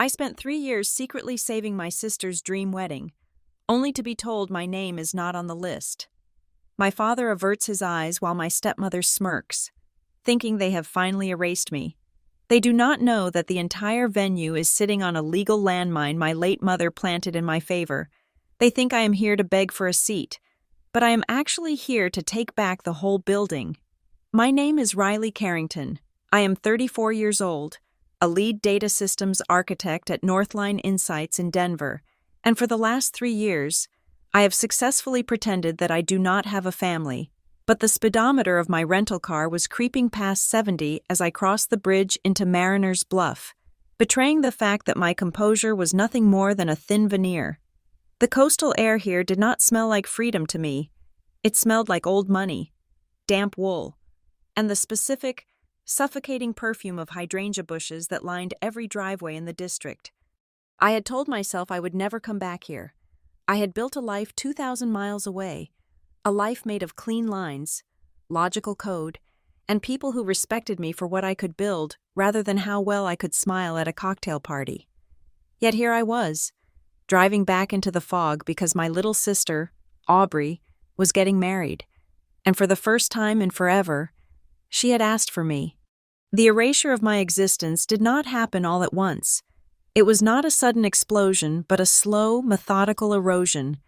I spent 3 years secretly saving my sister's dream wedding, only to be told my name is not on the list. My father averts his eyes while my stepmother smirks, thinking they have finally erased me. They do not know that the entire venue is sitting on a legal landmine my late mother planted in my favor. They think I am here to beg for a seat, but I am actually here to take back the whole building. My name is Riley Carrington. I am 34 years old, a lead data systems architect at Northline Insights in Denver, and for the last 3 years, I have successfully pretended that I do not have a family, but the speedometer of my rental car was creeping past 70 as I crossed the bridge into Mariner's Bluff, betraying the fact that my composure was nothing more than a thin veneer. The coastal air here did not smell like freedom to me. It smelled like old money, damp wool, and the specific, suffocating perfume of hydrangea bushes that lined every driveway in the district. I had told myself I would never come back here. I had built a life 2,000 miles away, a life made of clean lines, logical code, and people who respected me for what I could build rather than how well I could smile at a cocktail party. Yet here I was, driving back into the fog because my little sister, Aubrey, was getting married, and for the first time in forever, she had asked for me. The erasure of my existence did not happen all at once. It was not a sudden explosion, but a slow, methodical erosion,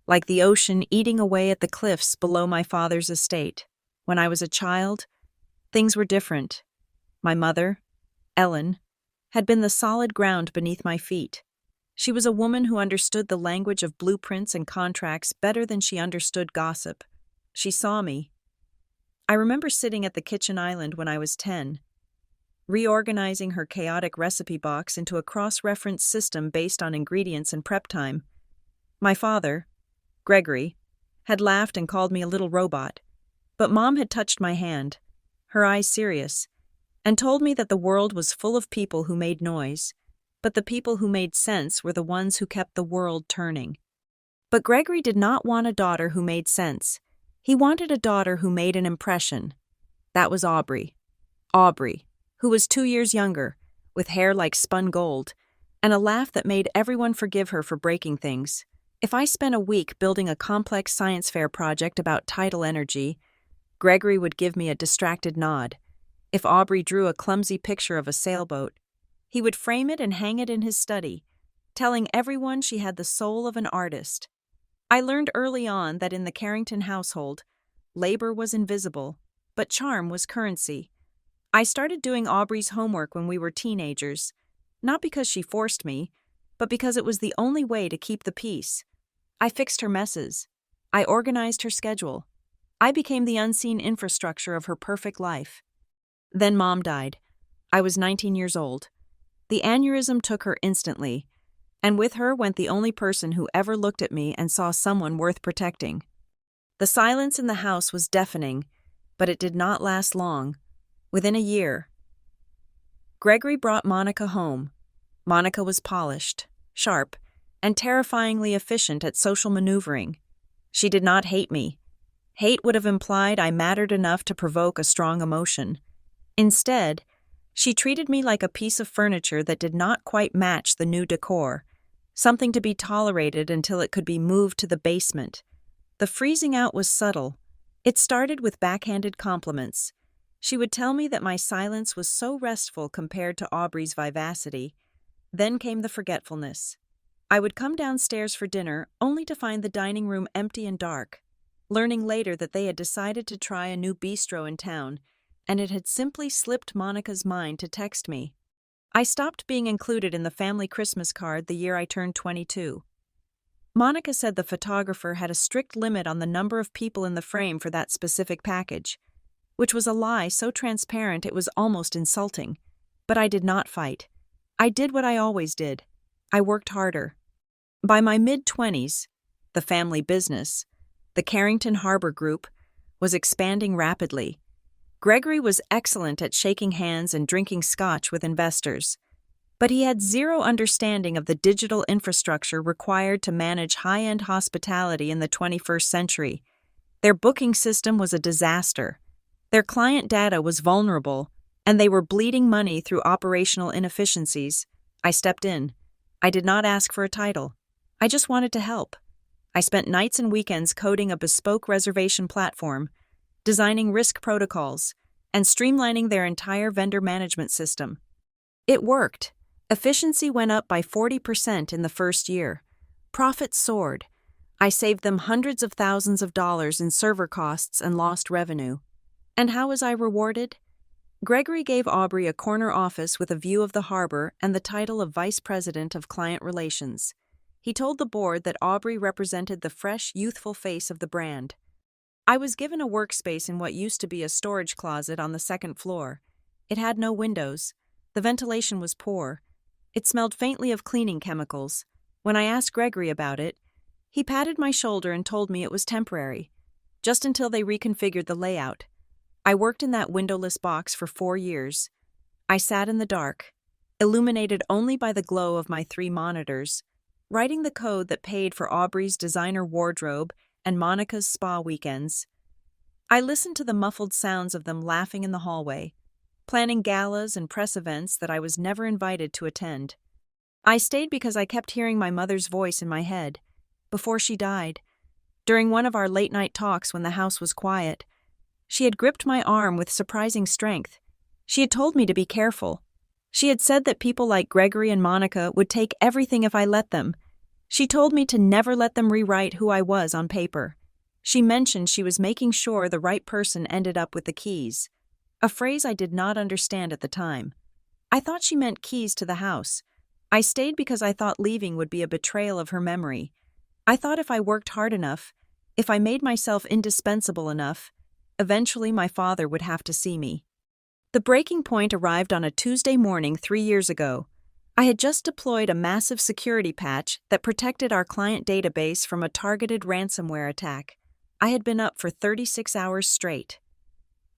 like the ocean eating away at the cliffs below my father's estate. When I was a child, things were different. My mother, Ellen, had been the solid ground beneath my feet. She was a woman who understood the language of blueprints and contracts better than she understood gossip. She saw me. I remember sitting at the kitchen island when I was 10, reorganizing her chaotic recipe box into a cross-reference system based on ingredients and prep time. My father, Gregory, had laughed and called me a little robot, but Mom had touched my hand, her eyes serious, and told me that the world was full of people who made noise, but the people who made sense were the ones who kept the world turning. But Gregory did not want a daughter who made sense. He wanted a daughter who made an impression. That was Aubrey. Aubrey, who was 2 years younger, with hair like spun gold, and a laugh that made everyone forgive her for breaking things. If I spent a week building a complex science fair project about tidal energy, Gregory would give me a distracted nod. If Aubrey drew a clumsy picture of a sailboat, he would frame it and hang it in his study, telling everyone she had the soul of an artist. I learned early on that in the Carrington household, labor was invisible, but charm was currency. I started doing Aubrey's homework when we were teenagers, not because she forced me, but because it was the only way to keep the peace. I fixed her messes. I organized her schedule. I became the unseen infrastructure of her perfect life. Then Mom died. I was 19 years old. The aneurysm took her instantly, and with her went the only person who ever looked at me and saw someone worth protecting. The silence in the house was deafening, but it did not last long. Within a year, Gregory brought Monica home. Monica was polished, sharp, and terrifyingly efficient at social maneuvering. She did not hate me. Hate would have implied I mattered enough to provoke a strong emotion. Instead, she treated me like a piece of furniture that did not quite match the new decor, something to be tolerated until it could be moved to the basement. The freezing out was subtle. It started with backhanded compliments. She would tell me that my silence was so restful compared to Aubrey's vivacity. Then came the forgetfulness. I would come downstairs for dinner only to find the dining room empty and dark, learning later that they had decided to try a new bistro in town, and it had simply slipped Monica's mind to text me. I stopped being included in the family Christmas card the year I turned 22. Monica said the photographer had a strict limit on the number of people in the frame for that specific package, which was a lie so transparent it was almost insulting. But I did not fight. I did what I always did. I worked harder. By my mid-20s, the family business, the Carrington Harbor Group, was expanding rapidly. Gregory was excellent at shaking hands and drinking scotch with investors, but he had zero understanding of the digital infrastructure required to manage high-end hospitality in the 21st century. Their booking system was a disaster. Their client data was vulnerable, and they were bleeding money through operational inefficiencies. I stepped in. I did not ask for a title. I just wanted to help. I spent nights and weekends coding a bespoke reservation platform, designing risk protocols, and streamlining their entire vendor management system. It worked. Efficiency went up by 40% in the first year. Profits soared. I saved them hundreds of thousands of dollars in server costs and lost revenue. And how was I rewarded? Gregory gave Aubrey a corner office with a view of the harbor and the title of Vice President of Client Relations. He told the board that Aubrey represented the fresh, youthful face of the brand. I was given a workspace in what used to be a storage closet on the second floor. It had no windows. The ventilation was poor. It smelled faintly of cleaning chemicals. When I asked Gregory about it, he patted my shoulder and told me it was temporary, just until they reconfigured the layout. I worked in that windowless box for 4 years. I sat in the dark, illuminated only by the glow of my 3 monitors, writing the code that paid for Aubrey's designer wardrobe and Monica's spa weekends. I listened to the muffled sounds of them laughing in the hallway, planning galas and press events that I was never invited to attend. I stayed because I kept hearing my mother's voice in my head. Before she died, during one of our late-night talks when the house was quiet, she had gripped my arm with surprising strength. She had told me to be careful. She had said that people like Gregory and Monica would take everything if I let them. She told me to never let them rewrite who I was on paper. She mentioned she was making sure the right person ended up with the keys, a phrase I did not understand at the time. I thought she meant keys to the house. I stayed because I thought leaving would be a betrayal of her memory. I thought if I worked hard enough, if I made myself indispensable enough, eventually my father would have to see me. The breaking point arrived on a Tuesday morning 3 years ago. I had just deployed a massive security patch that protected our client database from a targeted ransomware attack. I had been up for 36 hours straight.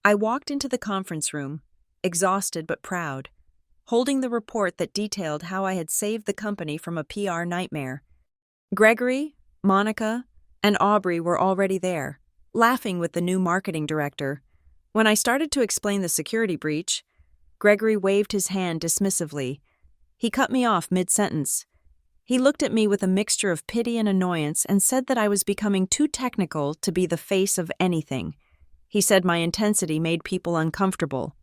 I walked into the conference room, exhausted but proud, holding the report that detailed how I had saved the company from a PR nightmare. Gregory, Monica, and Aubrey were already there, laughing with the new marketing director. When I started to explain the security breach, Gregory waved his hand dismissively. He cut me off mid-sentence. He looked at me with a mixture of pity and annoyance and said that I was becoming too technical to be the face of anything. He said my intensity made people uncomfortable.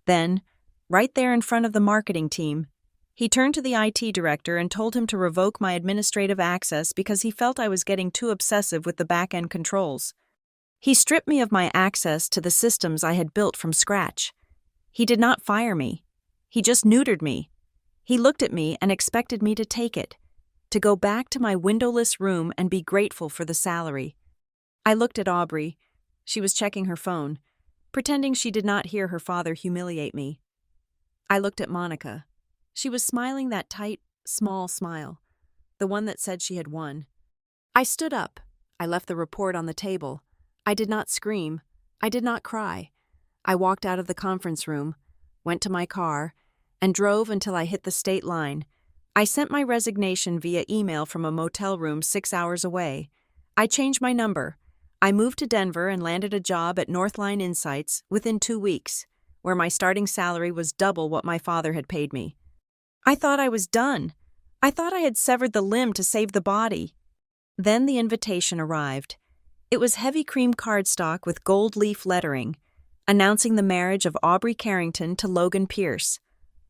Then, right there in front of the marketing team, he turned to the IT director and told him to revoke my administrative access because he felt I was getting too obsessive with the back-end controls. He stripped me of my access to the systems I had built from scratch. He did not fire me. He just neutered me. He looked at me and expected me to take it, to go back to my windowless room and be grateful for the salary. I looked at Aubrey. She was checking her phone, pretending she did not hear her father humiliate me. I looked at Monica. She was smiling that tight, small smile, the one that said she had won. I stood up. I left the report on the table. I did not scream. I did not cry. I walked out of the conference room, went to my car, and drove until I hit the state line. I sent my resignation via email from a motel room 6 hours away. I changed my number. I moved to Denver and landed a job at Northline Insights within 2 weeks, where my starting salary was double what my father had paid me. I thought I was done. I thought I had severed the limb to save the body. Then the invitation arrived. It was heavy cream cardstock with gold leaf lettering, announcing the marriage of Aubrey Carrington to Logan Pierce.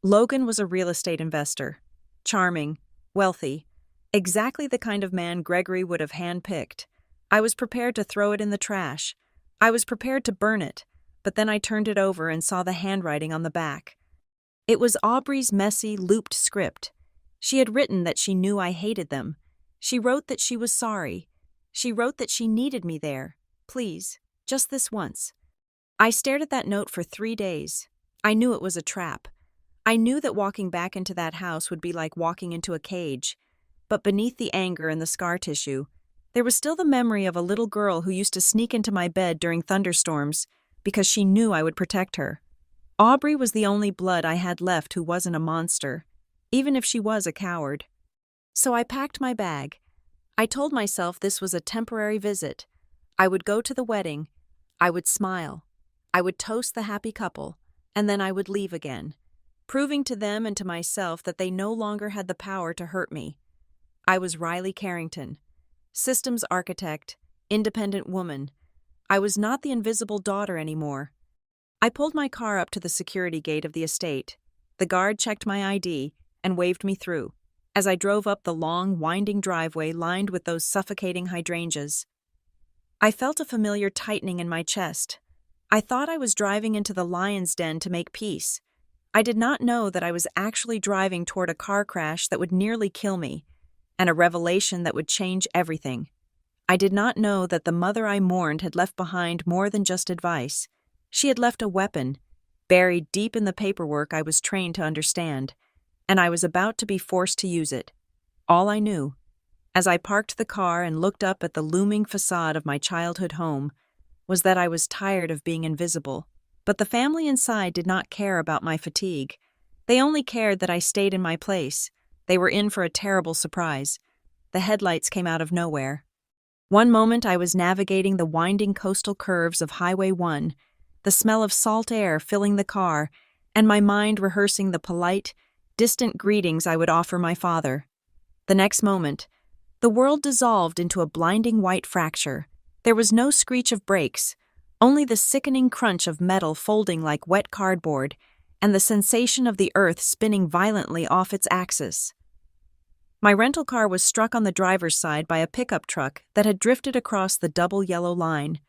Logan was a real estate investor, charming, wealthy, exactly the kind of man Gregory would have handpicked. I was prepared to throw it in the trash. I was prepared to burn it, but then I turned it over and saw the handwriting on the back. It was Aubrey's messy, looped script. She had written that she knew I hated them. She wrote that she was sorry. She wrote that she needed me there. Please, just this once. I stared at that note for 3 days. I knew it was a trap. I knew that walking back into that house would be like walking into a cage. But beneath the anger and the scar tissue, there was still the memory of a little girl who used to sneak into my bed during thunderstorms because she knew I would protect her. Aubrey was the only blood I had left who wasn't a monster, even if she was a coward. So I packed my bag. I told myself this was a temporary visit. I would go to the wedding. I would smile. I would toast the happy couple, and then I would leave again. proving to them and to myself that they no longer had the power to hurt me. I was Riley Carrington, systems architect, independent woman. I was not the invisible daughter anymore. I pulled my car up to the security gate of the estate. The guard checked my ID and waved me through. As I drove up the long, winding driveway lined with those suffocating hydrangeas, I felt a familiar tightening in my chest. I thought I was driving into the lion's den to make peace. I did not know that I was actually driving toward a car crash that would nearly kill me, and a revelation that would change everything. I did not know that the mother I mourned had left behind more than just advice. She had left a weapon, buried deep in the paperwork I was trained to understand, and I was about to be forced to use it. All I knew, as I parked the car and looked up at the looming facade of my childhood home, was that I was tired of being invisible. But the family inside did not care about my fatigue. They only cared that I stayed in my place. They were in for a terrible surprise. The headlights came out of nowhere. One moment I was navigating the winding coastal curves of Highway 1, the smell of salt air filling the car, and my mind rehearsing the polite, distant greetings I would offer my father. The next moment, the world dissolved into a blinding white fracture. There was no screech of brakes, only the sickening crunch of metal folding like wet cardboard, and the sensation of the earth spinning violently off its axis. My rental car was struck on the driver's side by a pickup truck that had drifted across the double yellow line.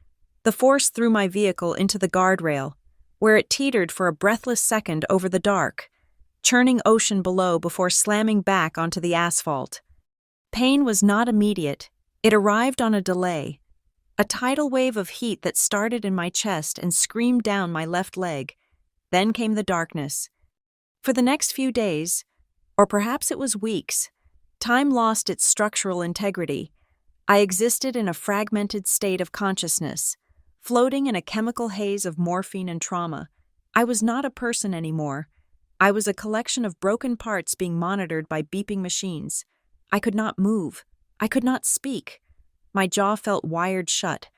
The force threw my vehicle into the guardrail, where it teetered for a breathless second over the dark, churning ocean below before slamming back onto the asphalt. Pain was not immediate. It arrived on a delay. A tidal wave of heat that started in my chest and screamed down my left leg. Then came the darkness. For the next few days, or perhaps it was weeks, time lost its structural integrity. I existed in a fragmented state of consciousness, floating in a chemical haze of morphine and trauma. I was not a person anymore. I was a collection of broken parts being monitored by beeping machines. I could not move. I could not speak. My jaw felt wired shut,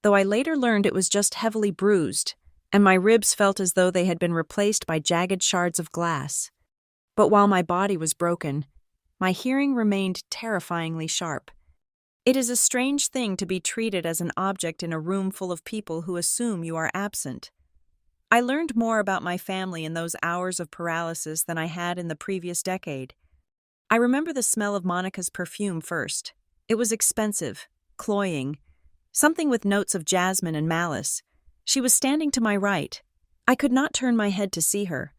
though I later learned it was just heavily bruised, and my ribs felt as though they had been replaced by jagged shards of glass. But while my body was broken, my hearing remained terrifyingly sharp. It is a strange thing to be treated as an object in a room full of people who assume you are absent. I learned more about my family in those hours of paralysis than I had in the previous decade. I remember the smell of Monica's perfume first. It was expensive, cloying, something with notes of jasmine and malice. She was standing to my right. I could not turn my head to see her,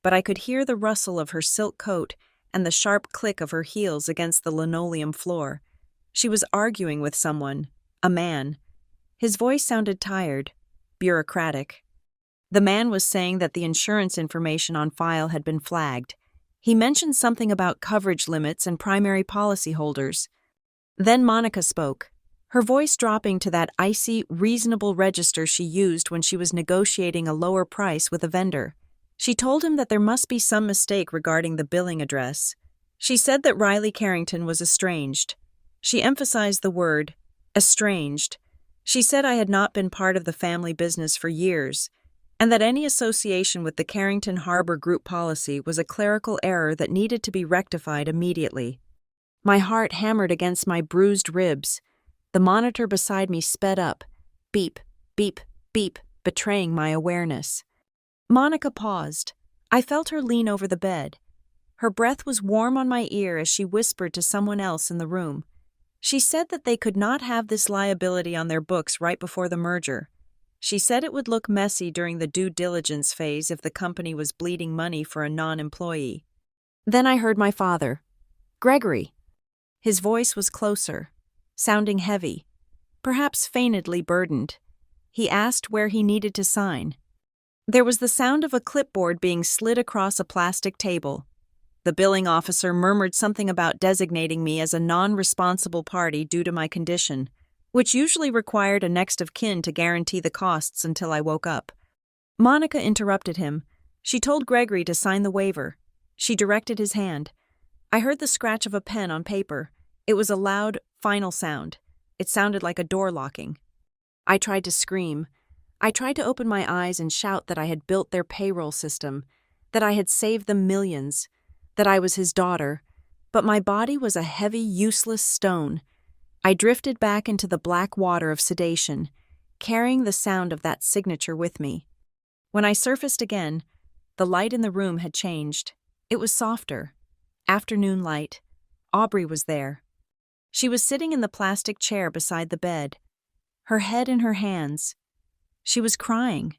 but I could hear the rustle of her silk coat and the sharp click of her heels against the linoleum floor. She was arguing with someone, a man. His voice sounded tired, bureaucratic. The man was saying that the insurance information on file had been flagged. He mentioned something about coverage limits and primary policyholders. Then Monica spoke, her voice dropping to that icy, reasonable register she used when she was negotiating a lower price with a vendor. She told him that there must be some mistake regarding the billing address. She said that Riley Carrington was estranged. She emphasized the word, estranged. She said I had not been part of the family business for years, and that any association with the Carrington Harbor Group policy was a clerical error that needed to be rectified immediately. My heart hammered against my bruised ribs. The monitor beside me sped up, beep, beep, beep, betraying my awareness. Monica paused. I felt her lean over the bed. Her breath was warm on my ear as she whispered to someone else in the room. She said that they could not have this liability on their books right before the merger. She said it would look messy during the due diligence phase if the company was bleeding money for a non-employee. Then I heard my father. Gregory. His voice was closer, sounding heavy, perhaps feignedly burdened. He asked where he needed to sign. There was the sound of a clipboard being slid across a plastic table. The billing officer murmured something about designating me as a non-responsible party due to my condition, which usually required a next of kin to guarantee the costs until I woke up. Monica interrupted him. She told Gregory to sign the waiver. She directed his hand. I heard the scratch of a pen on paper. It was a loud, final sound. It sounded like a door locking. I tried to scream. I tried to open my eyes and shout that I had built their payroll system, that I had saved them millions, that I was his daughter, but my body was a heavy, useless stone. I drifted back into the black water of sedation, carrying the sound of that signature with me. When I surfaced again, the light in the room had changed. It was softer. Afternoon light. Aubrey was there. She was sitting in the plastic chair beside the bed, her head in her hands. She was crying.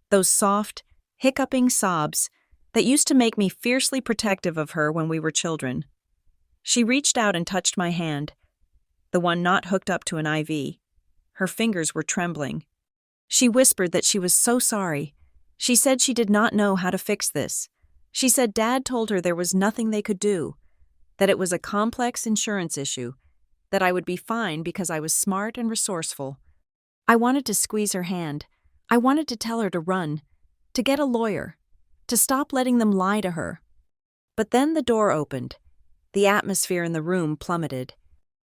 Those soft, hiccuping sobs that used to make me fiercely protective of her when we were children. She reached out and touched my hand, the one not hooked up to an IV. Her fingers were trembling. She whispered that she was so sorry. She said she did not know how to fix this. She said Dad told her there was nothing they could do, that it was a complex insurance issue, that I would be fine because I was smart and resourceful. I wanted to squeeze her hand. I wanted to tell her to run, to get a lawyer, to stop letting them lie to her. But then the door opened. The atmosphere in the room plummeted.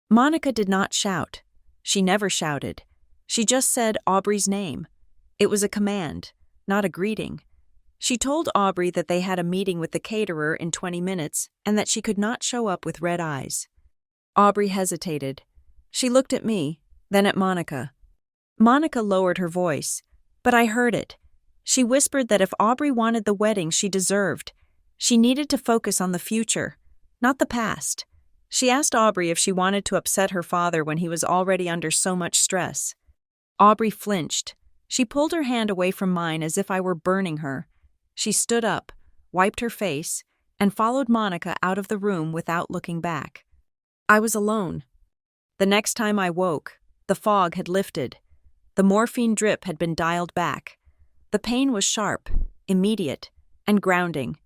Monica did not shout. She never shouted. She just said Aubrey's name. It was a command, not a greeting. She told Aubrey that they had a meeting with the caterer in 20 minutes and that she could not show up with red eyes. Aubrey hesitated. She looked at me, then at Monica. Monica lowered her voice, but I heard it. She whispered that if Aubrey wanted the wedding she deserved, she needed to focus on the future, not the past. She asked Aubrey if she wanted to upset her father when he was already under so much stress. Aubrey flinched. She pulled her hand away from mine as if I were burning her. She stood up, wiped her face, and followed Monica out of the room without looking back. I was alone. The next time I woke, the fog had lifted. The morphine drip had been dialed back. The pain was sharp, immediate, and grounding.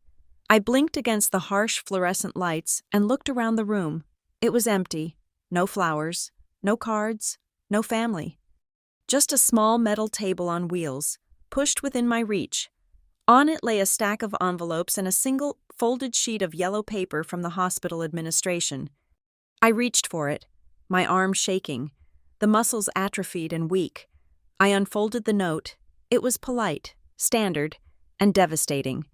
I blinked against the harsh fluorescent lights and looked around the room. It was empty. No flowers, no cards, no family. Just a small metal table on wheels, pushed within my reach. On it lay a stack of envelopes and a single, folded sheet of yellow paper from the hospital administration. I reached for it, my arm shaking, the muscles atrophied and weak. I unfolded the note. It was polite, standard, and devastating.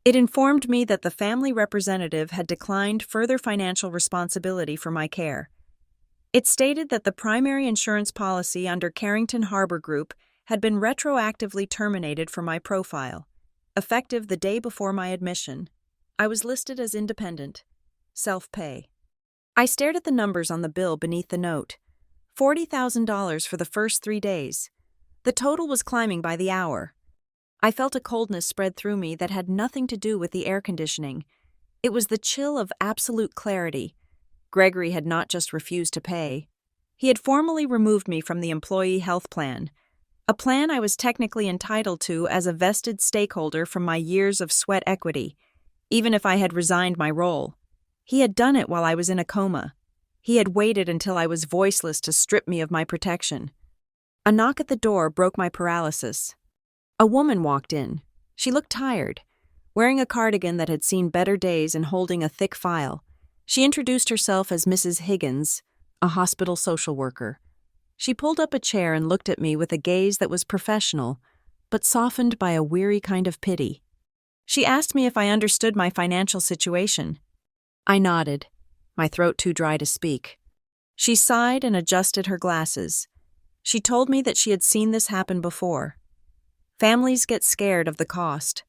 It informed me that the family representative had declined further financial responsibility for my care. It stated that the primary insurance policy under Carrington Harbor Group had been retroactively terminated for my profile, effective the day before my admission. I was listed as independent, self-pay. I stared at the numbers on the bill beneath the note. $40,000 for the first 3 days. The total was climbing by the hour. I felt a coldness spread through me that had nothing to do with the air conditioning. It was the chill of absolute clarity. Gregory had not just refused to pay. He had formally removed me from the employee health plan, a plan I was technically entitled to as a vested stakeholder from my years of sweat equity, even if I had resigned my role. He had done it while I was in a coma. He had waited until I was voiceless to strip me of my protection. A knock at the door broke my paralysis. A woman walked in. She looked tired, wearing a cardigan that had seen better days and holding a thick file. She introduced herself as Mrs. Higgins, a hospital social worker. She pulled up a chair and looked at me with a gaze that was professional, but softened by a weary kind of pity. She asked me if I understood my financial situation. I nodded, my throat too dry to speak. She sighed and adjusted her glasses. She told me that she had seen this happen before. Families get scared of the cost,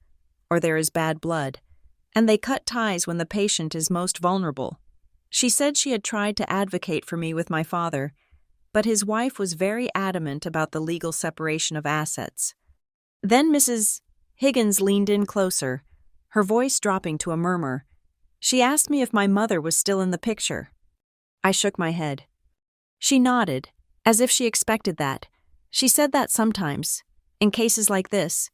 or there is bad blood, and they cut ties when the patient is most vulnerable. She said she had tried to advocate for me with my father, but his wife was very adamant about the legal separation of assets. Then Mrs. Higgins leaned in closer, her voice dropping to a murmur. She asked me if my mother was still in the picture. I shook my head. She nodded, as if she expected that. She said that sometimes, in cases like this,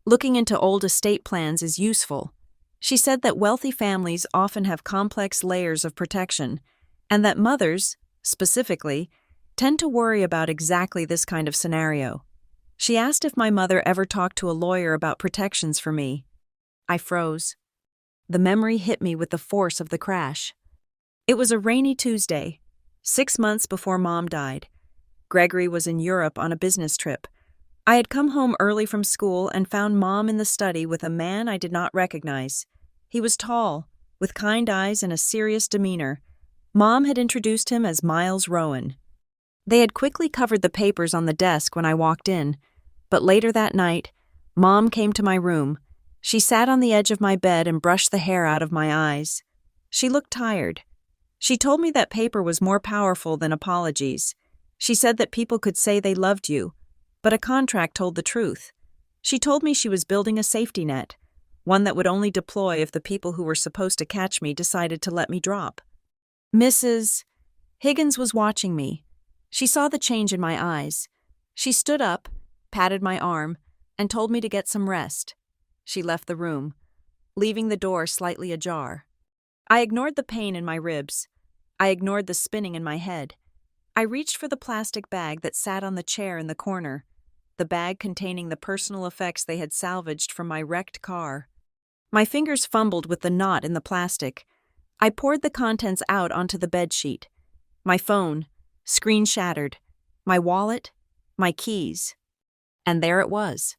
looking into old estate plans is useful. She said that wealthy families often have complex layers of protection, and that mothers, specifically, tend to worry about exactly this kind of scenario. She asked if my mother ever talked to a lawyer about protections for me. I froze. The memory hit me with the force of the crash. It was a rainy Tuesday, 6 months before Mom died. Gregory was in Europe on a business trip. I had come home early from school and found Mom in the study with a man I did not recognize. He was tall, with kind eyes and a serious demeanor. Mom had introduced him as Miles Rowan. They had quickly covered the papers on the desk when I walked in, but later that night, Mom came to my room. She sat on the edge of my bed and brushed the hair out of my eyes. She looked tired. She told me that paper was more powerful than apologies. She said that people could say they loved you, but a contract told the truth. She told me she was building a safety net, one that would only deploy if the people who were supposed to catch me decided to let me drop. Mrs. Higgins was watching me. She saw the change in my eyes. She stood up, patted my arm, and told me to get some rest. She left the room, leaving the door slightly ajar. I ignored the pain in my ribs. I ignored the spinning in my head. I reached for the plastic bag that sat on the chair in the corner, the bag containing the personal effects they had salvaged from my wrecked car. My fingers fumbled with the knot in the plastic. I poured the contents out onto the bedsheet. My phone, screen shattered, my wallet, my keys. And there it was.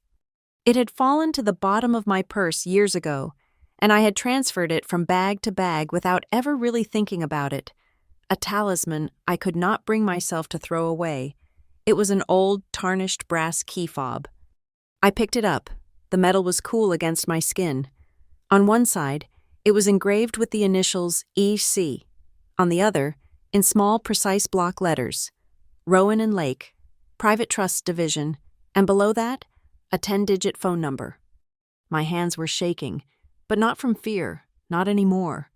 It had fallen to the bottom of my purse years ago, and I had transferred it from bag to bag without ever really thinking about it. A talisman I could not bring myself to throw away. It was an old, tarnished brass key fob. I picked it up. The metal was cool against my skin. On one side, it was engraved with the initials EC. On the other, in small, precise block letters, Rowan and Lake, Private Trust Division, and below that, a 10-digit phone number. My hands were shaking, but not from fear, not anymore.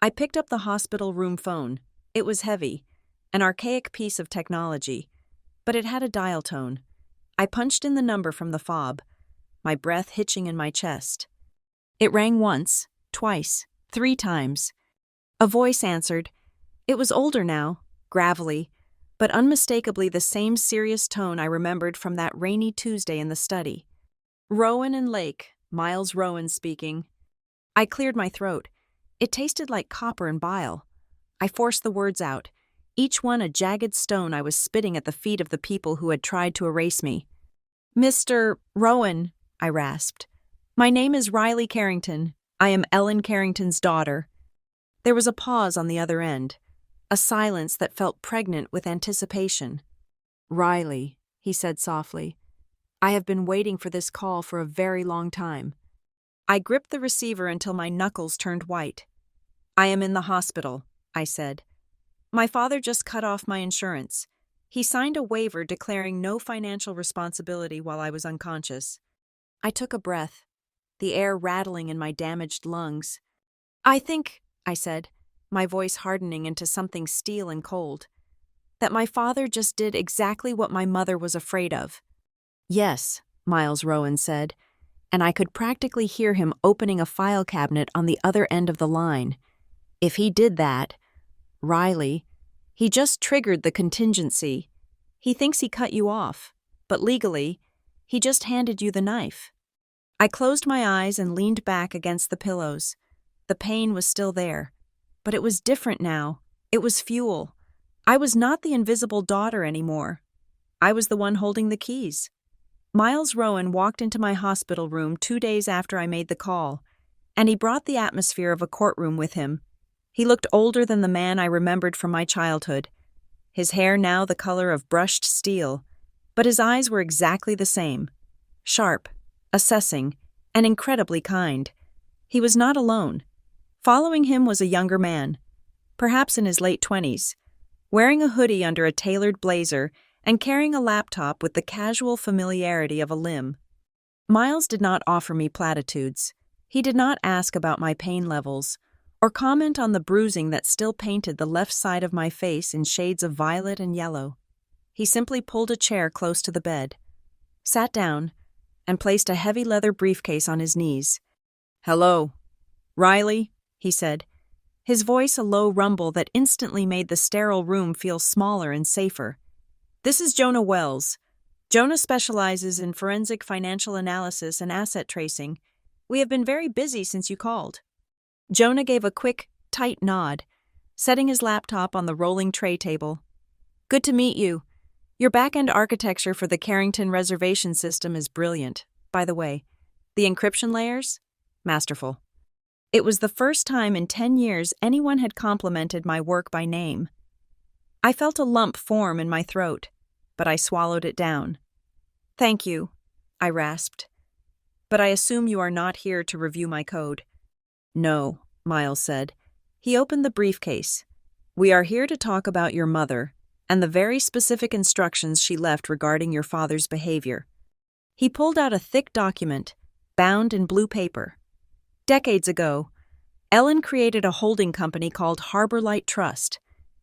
I picked up the hospital room phone. It was heavy, an archaic piece of technology, but it had a dial tone. I punched in the number from the fob, my breath hitching in my chest. It rang once, twice, 3 times. A voice answered. It was older now, gravelly, but unmistakably the same serious tone I remembered from that rainy Tuesday in the study. Rowan and Lake, Miles Rowan speaking. I cleared my throat. It tasted like copper and bile. I forced the words out, each one a jagged stone I was spitting at the feet of the people who had tried to erase me. Mr. Rowan, I rasped. My name is Riley Carrington. I am Ellen Carrington's daughter. There was a pause on the other end, a silence that felt pregnant with anticipation. Riley, he said softly, I have been waiting for this call for a very long time. I gripped the receiver until my knuckles turned white. I am in the hospital, I said. My father just cut off my insurance. He signed a waiver declaring no financial responsibility while I was unconscious. I took a breath, the air rattling in my damaged lungs. I think, I said, my voice hardening into something steel and cold, that my father just did exactly what my mother was afraid of. Yes, Miles Rowan said, and I could practically hear him opening a file cabinet on the other end of the line. If he did that, Riley, he just triggered the contingency. He thinks he cut you off, but legally, he just handed you the knife. I closed my eyes and leaned back against the pillows. The pain was still there, but it was different now. It was fuel. I was not the invisible daughter anymore. I was the one holding the keys. Miles Rowan walked into my hospital room 2 days after I made the call, and he brought the atmosphere of a courtroom with him. He looked older than the man I remembered from my childhood, his hair now the color of brushed steel, but his eyes were exactly the same, sharp, assessing, and incredibly kind. He was not alone. Following him was a younger man, perhaps in his late 20s, wearing a hoodie under a tailored blazer and carrying a laptop with the casual familiarity of a limb. Miles did not offer me platitudes. He did not ask about my pain levels or comment on the bruising that still painted the left side of my face in shades of violet and yellow. He simply pulled a chair close to the bed, sat down, and placed a heavy leather briefcase on his knees. "Hello, Riley," he said, his voice a low rumble that instantly made the sterile room feel smaller and safer. "This is Jonah Wells. Jonah specializes in forensic financial analysis and asset tracing. We have been very busy since you called." Jonah gave a quick, tight nod, setting his laptop on the rolling tray table. "Good to meet you. Your back-end architecture for the Carrington reservation system is brilliant, by the way. The encryption layers? Masterful. It was the first time in 10 years anyone had complimented my work by name. I felt a lump form in my throat, but I swallowed it down. Thank you, I rasped. But I assume you are not here to review my code. No, Miles said. He opened the briefcase. We are here to talk about your mother and the very specific instructions she left regarding your father's behavior. He pulled out a thick document, bound in blue paper. Decades ago, Ellen created a holding company called Harbor Light Trust.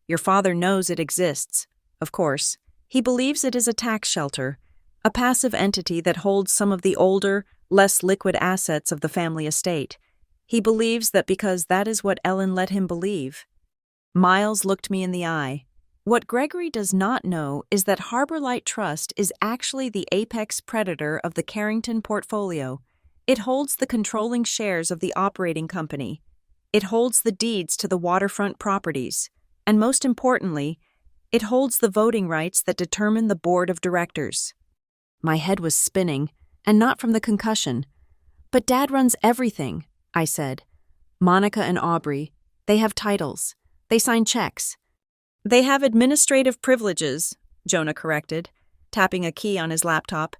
Your father knows it exists, of course. He believes it is a tax shelter, a passive entity that holds some of the older, less liquid assets of the family estate. He believes that because that is what Ellen let him believe. Miles looked me in the eye. What Gregory does not know is that Harbor Light Trust is actually the apex predator of the Carrington portfolio. It holds the controlling shares of the operating company. It holds the deeds to the waterfront properties. And most importantly, it holds the voting rights that determine the board of directors. My head was spinning, and not from the concussion. But Dad runs everything, I said. Monica and Aubrey, they have titles. They sign checks. They have administrative privileges, Jonah corrected, tapping a key on his laptop.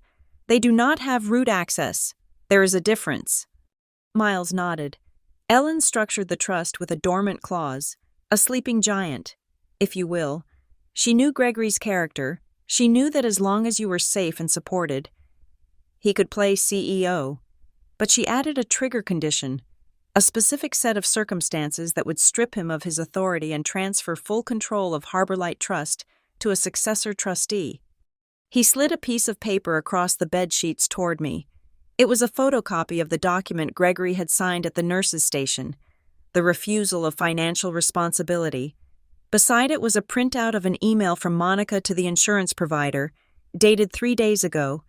They do not have root access. There is a difference. Miles nodded. Ellen structured the trust with a dormant clause, a sleeping giant, if you will. She knew Gregory's character. She knew that as long as you were safe and supported, he could play CEO. But she added a trigger condition, a specific set of circumstances that would strip him of his authority and transfer full control of Harbor Light Trust to a successor trustee. He slid a piece of paper across the bed sheets toward me. It was a photocopy of the document Gregory had signed at the nurses' station, the refusal of financial responsibility. Beside it was a printout of an email from Monica to the insurance provider, dated 3 days ago,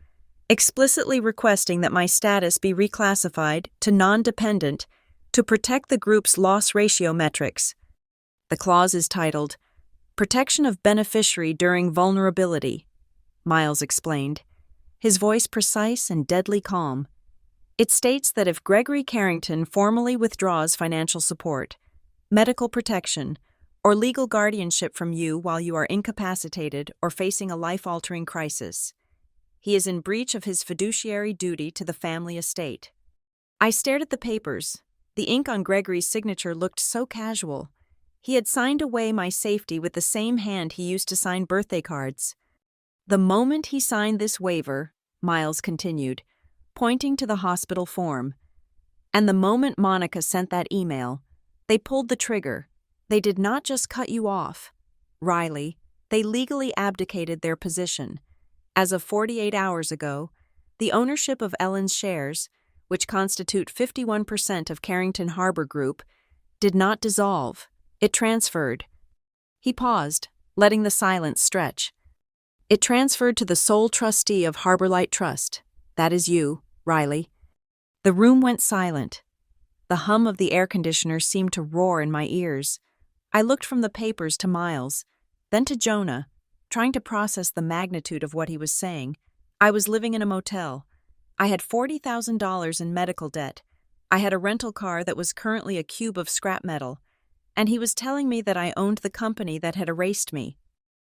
explicitly requesting that my status be reclassified to non-dependent to protect the group's loss ratio metrics. The clause is titled, Protection of Beneficiary During Vulnerability, Miles explained, his voice precise and deadly calm. It states that if Gregory Carrington formally withdraws financial support, medical protection, or legal guardianship from you while you are incapacitated or facing a life-altering crisis, he is in breach of his fiduciary duty to the family estate. I stared at the papers. The ink on Gregory's signature looked so casual. He had signed away my safety with the same hand he used to sign birthday cards. The moment he signed this waiver, Miles continued, pointing to the hospital form, and the moment Monica sent that email, they pulled the trigger. They did not just cut you off, Riley, they legally abdicated their position. As of 48 hours ago, the ownership of Ellen's shares, which constitute 51% of Carrington Harbor Group, did not dissolve. It transferred. He paused, letting the silence stretch. It transferred to the sole trustee of Harbor Light Trust. That is you, Riley. The room went silent. The hum of the air conditioner seemed to roar in my ears. I looked from the papers to Miles, then to Jonah, trying to process the magnitude of what he was saying. I was living in a motel. I had $40,000 in medical debt. I had a rental car that was currently a cube of scrap metal, and he was telling me that I owned the company that had erased me.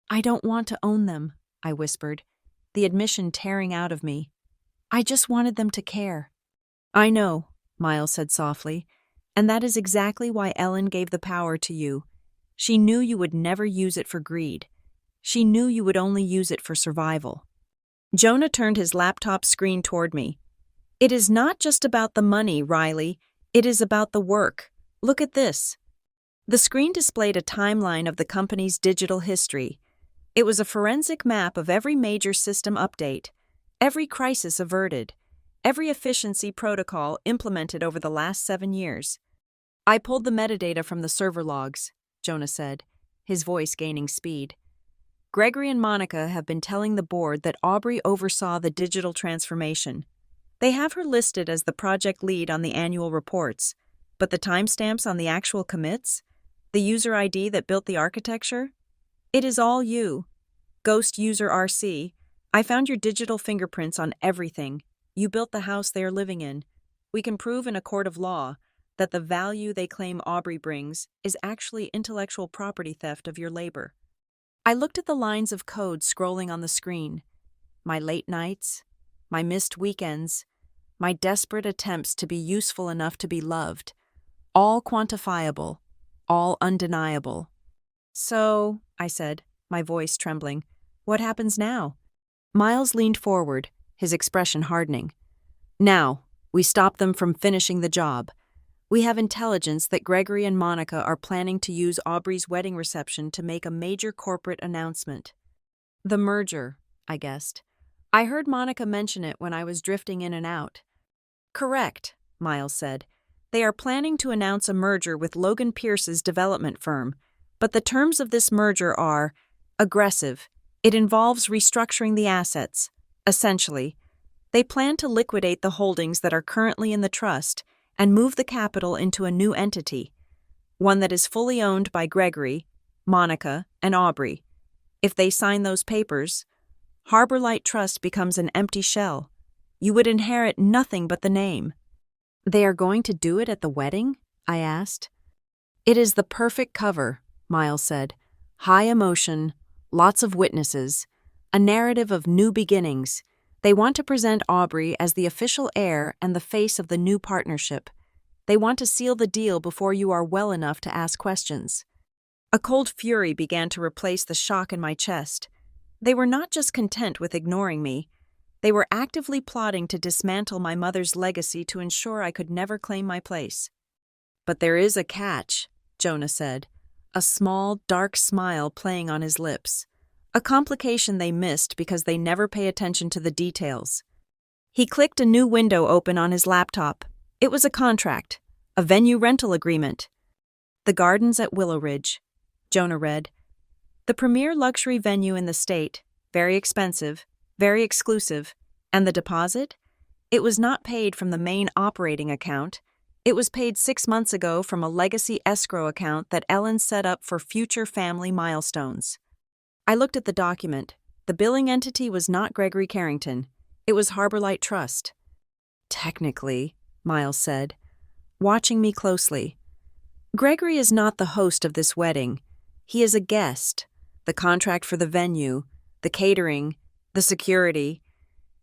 I don't want to own them, I whispered, the admission tearing out of me. I just wanted them to care. I know, Miles said softly, and that is exactly why Ellen gave the power to you. She knew you would never use it for greed. She knew you would only use it for survival. Jonah turned his laptop screen toward me. It is not just about the money, Riley. It is about the work. Look at this. The screen displayed a timeline of the company's digital history. It was a forensic map of every major system update, every crisis averted, every efficiency protocol implemented over the last 7 years. I pulled the metadata from the server logs, Jonah said, his voice gaining speed. Gregory and Monica have been telling the board that Aubrey oversaw the digital transformation. They have her listed as the project lead on the annual reports, but the timestamps on the actual commits, the user ID that built the architecture, it is all you. Ghost User RC, I found your digital fingerprints on everything. You built the house they are living in. We can prove in a court of law that the value they claim Aubrey brings is actually intellectual property theft of your labor. I looked at the lines of code scrolling on the screen. My late nights, my missed weekends, my desperate attempts to be useful enough to be loved, all quantifiable, all undeniable. So, I said, my voice trembling, what happens now? Miles leaned forward, his expression hardening. Now, we stop them from finishing the job. We have intelligence that Gregory and Monica are planning to use Aubrey's wedding reception to make a major corporate announcement. The merger, I guessed. I heard Monica mention it when I was drifting in and out. Correct, Miles said. They are planning to announce a merger with Logan Pierce's development firm, but the terms of this merger are aggressive. It involves restructuring the assets. Essentially, they plan to liquidate the holdings that are currently in the trust and move the capital into a new entity, one that is fully owned by Gregory, Monica, and Aubrey. If they sign those papers, Harbor Light Trust becomes an empty shell. You would inherit nothing but the name. They are going to do it at the wedding? I asked. It is the perfect cover, Miles said. High emotion, lots of witnesses, a narrative of new beginnings. They want to present Aubrey as the official heir and the face of the new partnership. They want to seal the deal before you are well enough to ask questions. A cold fury began to replace the shock in my chest. They were not just content with ignoring me. They were actively plotting to dismantle my mother's legacy to ensure I could never claim my place. But there is a catch, Jonah said, a small, dark smile playing on his lips. A complication they missed because they never pay attention to the details. He clicked a new window open on his laptop. It was a contract, a venue rental agreement. The Gardens at Willow Ridge, Jonah read. The premier luxury venue in the state, very expensive, very exclusive. And the deposit? It was not paid from the main operating account. It was paid 6 months ago from a legacy escrow account that Ellen set up for future family milestones. I looked at the document. The billing entity was not Gregory Carrington. It was Harbor Light Trust. Technically, Miles said, watching me closely. Gregory is not the host of this wedding. He is a guest. The contract for the venue, the catering, the security.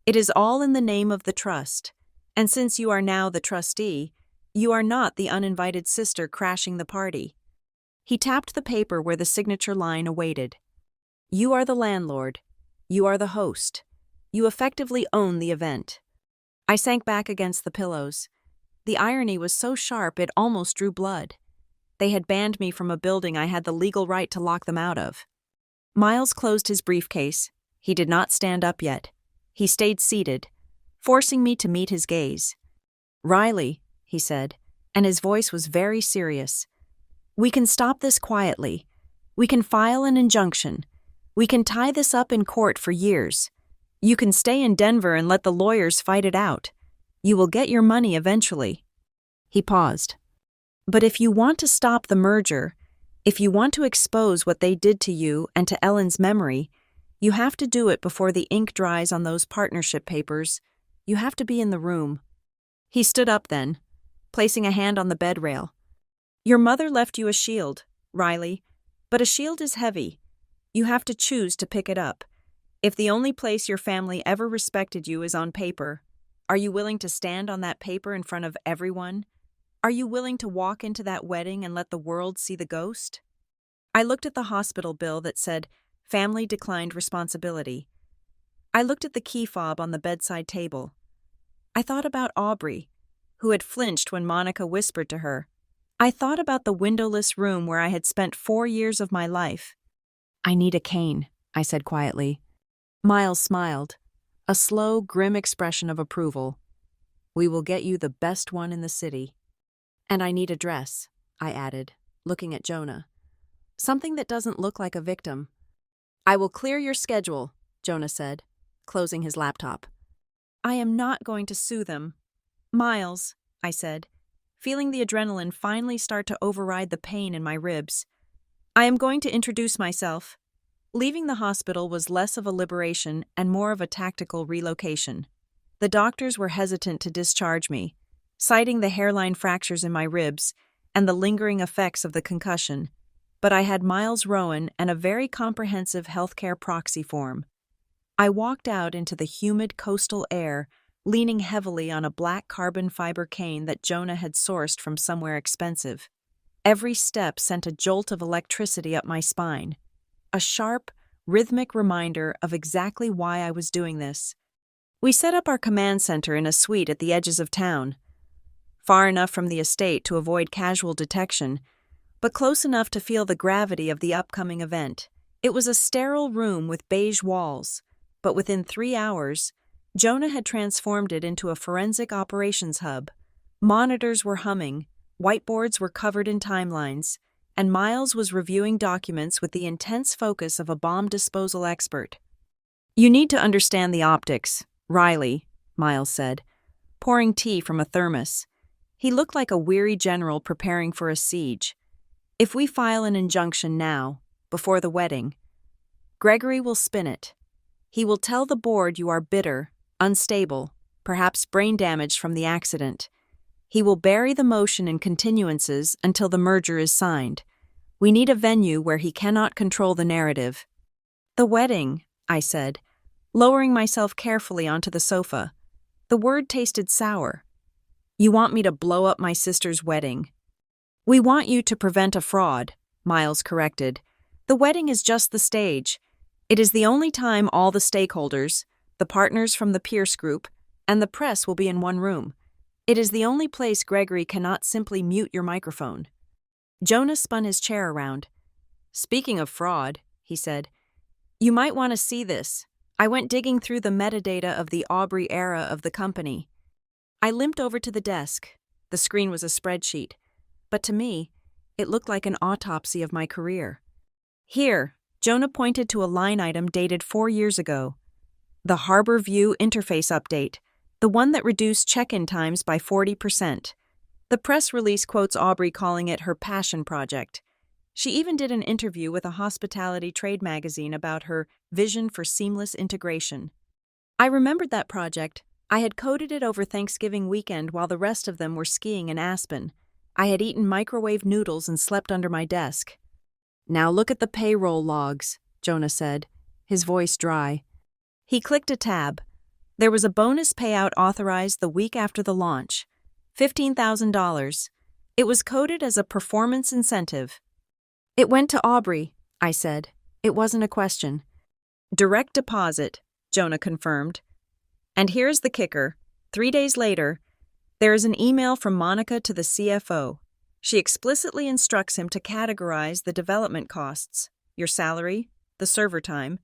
It is all in the name of the trust. And since you are now the trustee, you are not the uninvited sister crashing the party. He tapped the paper where the signature line awaited. You are the landlord. You are the host. You effectively own the event. I sank back against the pillows. The irony was so sharp it almost drew blood. They had banned me from a building I had the legal right to lock them out of. Miles closed his briefcase. He did not stand up yet. He stayed seated, forcing me to meet his gaze. Riley, he said, and his voice was very serious. We can stop this quietly. We can file an injunction. We can tie this up in court for years. You can stay in Denver and let the lawyers fight it out. You will get your money eventually. He paused. But if you want to stop the merger, if you want to expose what they did to you and to Ellen's memory, you have to do it before the ink dries on those partnership papers. You have to be in the room. He stood up then, placing a hand on the bed rail. Your mother left you a shield, Riley, but a shield is heavy. You have to choose to pick it up. If the only place your family ever respected you is on paper, are you willing to stand on that paper in front of everyone? Are you willing to walk into that wedding and let the world see the ghost? I looked at the hospital bill that said, Family declined responsibility. I looked at the key fob on the bedside table. I thought about Aubrey, who had flinched when Monica whispered to her. I thought about the windowless room where I had spent 4 years of my life. I need a cane, I said quietly. Miles smiled, a slow, grim expression of approval. We will get you the best one in the city. And I need a dress, I added, looking at Jonah. Something that doesn't look like a victim. I will clear your schedule, Jonah said, closing his laptop. I am not going to sue them. Miles, I said, feeling the adrenaline finally start to override the pain in my ribs. I am going to introduce myself. Leaving the hospital was less of a liberation and more of a tactical relocation. The doctors were hesitant to discharge me, citing the hairline fractures in my ribs and the lingering effects of the concussion, but I had Miles Rowan and a very comprehensive healthcare proxy form. I walked out into the humid coastal air, leaning heavily on a black carbon fiber cane that Jonah had sourced from somewhere expensive. Every step sent a jolt of electricity up my spine, a sharp, rhythmic reminder of exactly why I was doing this. We set up our command center in a suite at the edges of town, far enough from the estate to avoid casual detection, but close enough to feel the gravity of the upcoming event. It was a sterile room with beige walls, but within 3 hours, Jonah had transformed it into a forensic operations hub. Monitors were humming, whiteboards were covered in timelines, and Miles was reviewing documents with the intense focus of a bomb disposal expert. "You need to understand the optics, Riley," Miles said, pouring tea from a thermos. He looked like a weary general preparing for a siege. "If we file an injunction now, before the wedding, Gregory will spin it. He will tell the board you are bitter, unstable, perhaps brain damaged from the accident. He will bury the motion in continuances until the merger is signed. We need a venue where he cannot control the narrative." "The wedding," I said, lowering myself carefully onto the sofa. The word tasted sour. "You want me to blow up my sister's wedding?" "We want you to prevent a fraud," Miles corrected. "The wedding is just the stage. It is the only time all the stakeholders, the partners from the Pierce Group, and the press will be in one room. It is the only place Gregory cannot simply mute your microphone." Jonah spun his chair around. "Speaking of fraud," he said, "you might want to see this. I went digging through the metadata of the Aubrey era of the company." I limped over to the desk. The screen was a spreadsheet, but to me, it looked like an autopsy of my career. "Here," Jonah pointed to a line item dated 4 years ago. "The Harbor View interface update, the one that reduced check-in times by 40%. The press release quotes Aubrey calling it her passion project. She even did an interview with a hospitality trade magazine about her vision for seamless integration." I remembered that project. I had coded it over Thanksgiving weekend while the rest of them were skiing in Aspen. I had eaten microwave noodles and slept under my desk. "Now look at the payroll logs," Jonah said, his voice dry. He clicked a tab. There was a bonus payout authorized the week after the launch, $15,000. It was coded as a performance incentive. "It went to Aubrey," I said. It wasn't a question. "Direct deposit," Jonah confirmed. "And here's the kicker. 3 days later, there is an email from Monica to the CFO. She explicitly instructs him to categorize the development costs, your salary, the server time,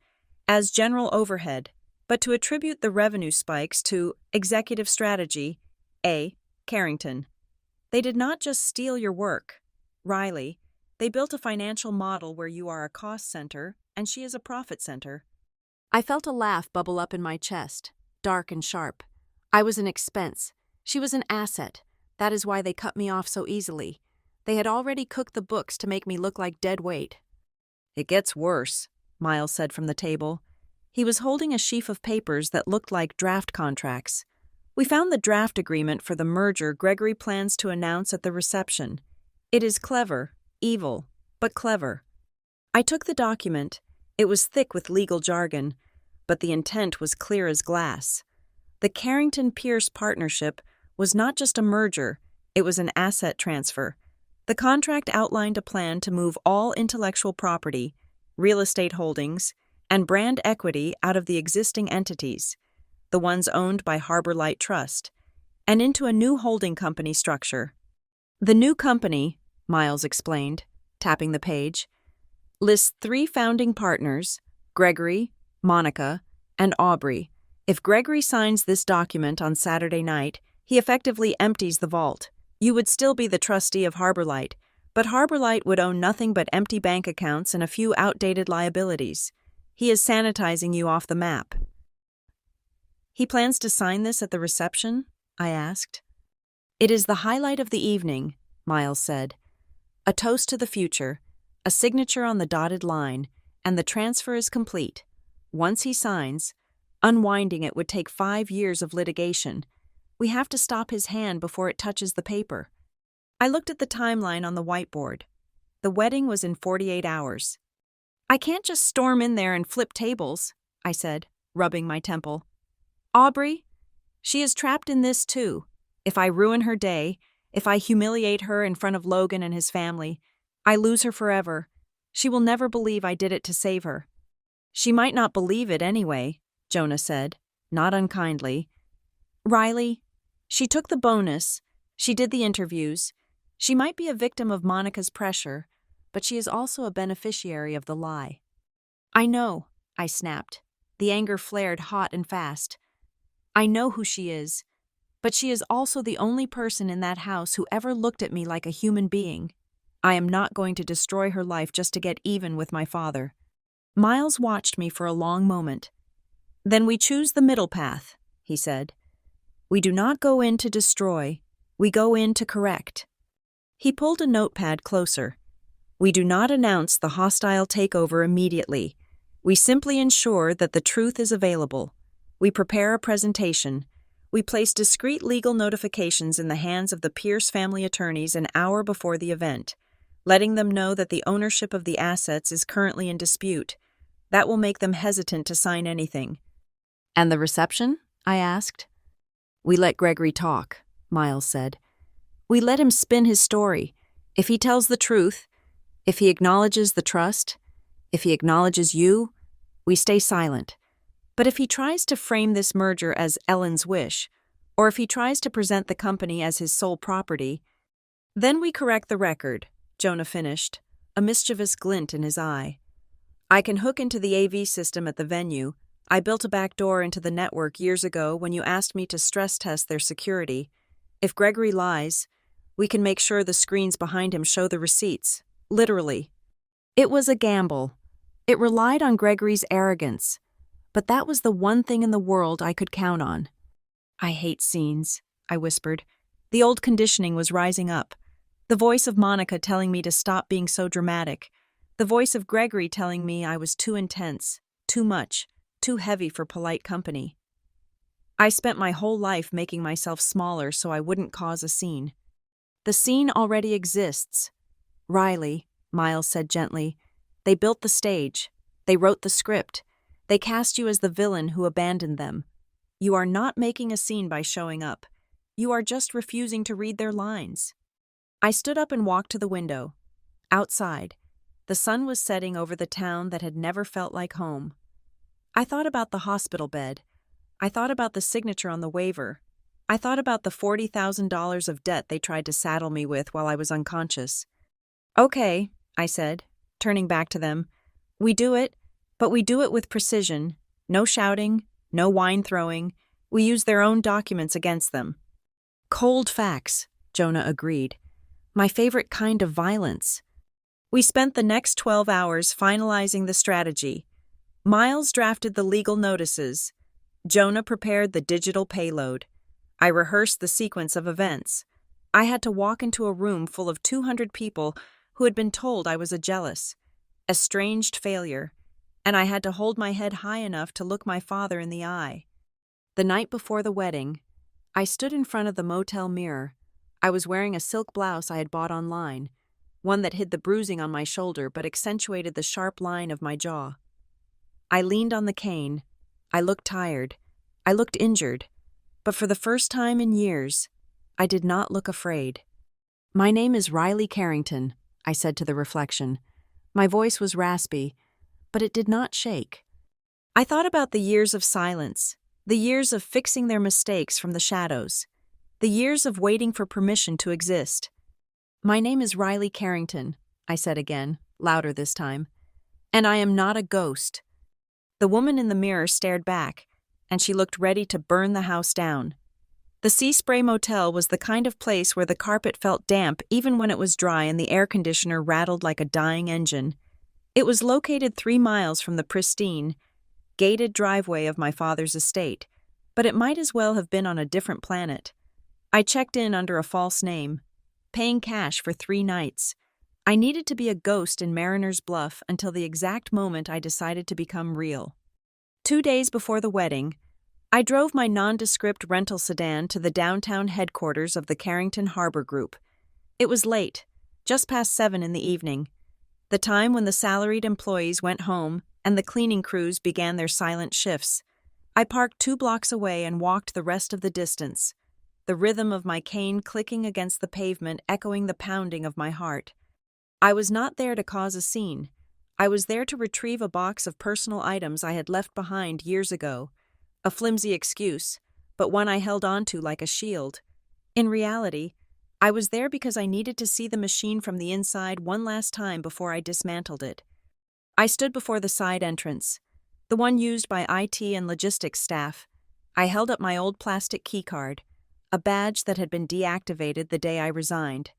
as general overhead, but to attribute the revenue spikes to executive strategy, A. Carrington. They did not just steal your work, Riley. They built a financial model where you are a cost center and she is a profit center." I felt a laugh bubble up in my chest, dark and sharp. I was an expense. She was an asset. That is why they cut me off so easily. They had already cooked the books to make me look like dead weight. "It gets worse," Miles said from the table. He was holding a sheaf of papers that looked like draft contracts. "We found the draft agreement for the merger Gregory plans to announce at the reception. It is clever, evil, but clever." I took the document. It was thick with legal jargon, but the intent was clear as glass. The Carrington-Pierce partnership was not just a merger, it was an asset transfer. The contract outlined a plan to move all intellectual property, real estate holdings, and brand equity out of the existing entities, the ones owned by Harbor Light Trust, and into a new holding company structure. The new company, Miles explained, tapping the page, lists 3 founding partners, Gregory, Monica, and Aubrey. If Gregory signs this document on Saturday night, he effectively empties the vault. You would still be the trustee of Harbor Light, but Harbor Light would own nothing but empty bank accounts and a few outdated liabilities. He is sanitizing you off the map. "He plans to sign this at the reception?" I asked. "It is the highlight of the evening," Miles said. "A toast to the future, a signature on the dotted line, and the transfer is complete. Once he signs, unwinding it would take 5 years of litigation. We have to stop his hand before it touches the paper. I looked at the timeline on the whiteboard. The wedding was in 48 hours. I can't just storm in there and flip tables, I said, rubbing my temple. Aubrey, she is trapped in this too. If I ruin her day, if I humiliate her in front of Logan and his family, I lose her forever. She will never believe I did it to save her. She might not believe it anyway, Jonah said, not unkindly. Riley, she took the bonus. She did the interviews. She might be a victim of Monica's pressure, but she is also a beneficiary of the lie. I know, I snapped. The anger flared hot and fast. I know who she is, but she is also the only person in that house who ever looked at me like a human being. I am not going to destroy her life just to get even with my father. Miles watched me for a long moment. Then we choose the middle path, he said. We do not go in to destroy, we go in to correct. He pulled a notepad closer. We do not announce the hostile takeover immediately. We simply ensure that the truth is available. We prepare a presentation. We place discreet legal notifications in the hands of the Pierce family attorneys an hour before the event, letting them know that the ownership of the assets is currently in dispute. That will make them hesitant to sign anything. And the reception? I asked. We let Gregory talk, Miles said. We let him spin his story. If he tells the truth, if he acknowledges the trust, if he acknowledges you, we stay silent. But if he tries to frame this merger as Ellen's wish, or if he tries to present the company as his sole property, then we correct the record, Jonah finished, a mischievous glint in his eye. I can hook into the AV system at the venue. I built a back door into the network years ago when you asked me to stress test their security. If Gregory lies, we can make sure the screens behind him show the receipts, literally. It was a gamble. It relied on Gregory's arrogance, but that was the one thing in the world I could count on. I hate scenes, I whispered. The old conditioning was rising up. The voice of Monica telling me to stop being so dramatic. The voice of Gregory telling me I was too intense, too much, too heavy for polite company. I spent my whole life making myself smaller so I wouldn't cause a scene. The scene already exists. Riley, Miles said gently, they built the stage. They wrote the script. They cast you as the villain who abandoned them. You are not making a scene by showing up. You are just refusing to read their lines. I stood up and walked to the window. Outside, the sun was setting over the town that had never felt like home. I thought about the hospital bed. I thought about the signature on the waiver. I thought about the $40,000 of debt they tried to saddle me with while I was unconscious. Okay, I said, turning back to them. We do it, but we do it with precision. No shouting, no wine throwing. We use their own documents against them. Cold facts, Jonah agreed. My favorite kind of violence. We spent the next 12 hours finalizing the strategy. Miles drafted the legal notices. Jonah prepared the digital payload. I rehearsed the sequence of events. I had to walk into a room full of 200 people who had been told I was a jealous, estranged failure, and I had to hold my head high enough to look my father in the eye. The night before the wedding, I stood in front of the motel mirror. I was wearing a silk blouse I had bought online, one that hid the bruising on my shoulder but accentuated the sharp line of my jaw. I leaned on the cane. I looked tired. I looked injured. But for the first time in years, I did not look afraid. My name is Riley Carrington, I said to the reflection. My voice was raspy, but it did not shake. I thought about the years of silence, the years of fixing their mistakes from the shadows, the years of waiting for permission to exist. My name is Riley Carrington, I said again, louder this time, and I am not a ghost. The woman in the mirror stared back, and she looked ready to burn the house down. The Sea Spray Motel was the kind of place where the carpet felt damp even when it was dry and the air conditioner rattled like a dying engine. It was located 3 miles from the pristine, gated driveway of my father's estate, but it might as well have been on a different planet. I checked in under a false name, paying cash for 3 nights. I needed to be a ghost in Mariner's Bluff until the exact moment I decided to become real. 2 days before the wedding, I drove my nondescript rental sedan to the downtown headquarters of the Carrington Harbor Group. It was late, just past 7 in the evening, the time when the salaried employees went home and the cleaning crews began their silent shifts. I parked 2 blocks away and walked the rest of the distance, the rhythm of my cane clicking against the pavement echoing the pounding of my heart. I was not there to cause a scene. I was there to retrieve a box of personal items I had left behind years ago. A flimsy excuse, but one I held onto like a shield. In reality, I was there because I needed to see the machine from the inside one last time before I dismantled it. I stood before the side entrance, the one used by IT and logistics staff. I held up my old plastic keycard, a badge that had been deactivated the day I resigned.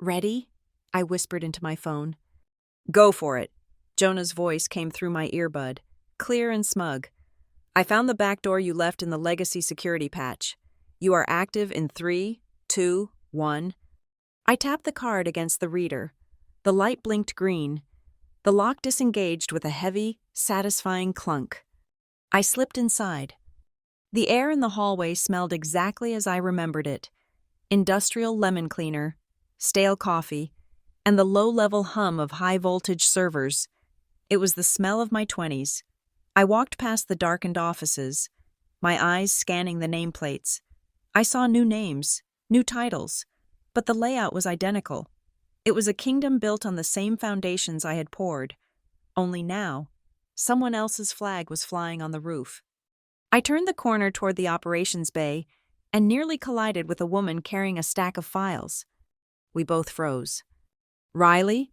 "Ready?" I whispered into my phone. "Go for it." Jonah's voice came through my earbud, clear and smug. "I found the back door you left in the legacy security patch. You are active in 3, 2, 1. I tapped the card against the reader. The light blinked green. The lock disengaged with a heavy, satisfying clunk. I slipped inside. The air in the hallway smelled exactly as I remembered it. Industrial lemon cleaner, stale coffee, and the low-level hum of high-voltage servers. It was the smell of my 20s. I walked past the darkened offices, my eyes scanning the nameplates. I saw new names, new titles, but the layout was identical. It was a kingdom built on the same foundations I had poured. Only now, someone else's flag was flying on the roof. I turned the corner toward the operations bay and nearly collided with a woman carrying a stack of files. We both froze. "Riley?"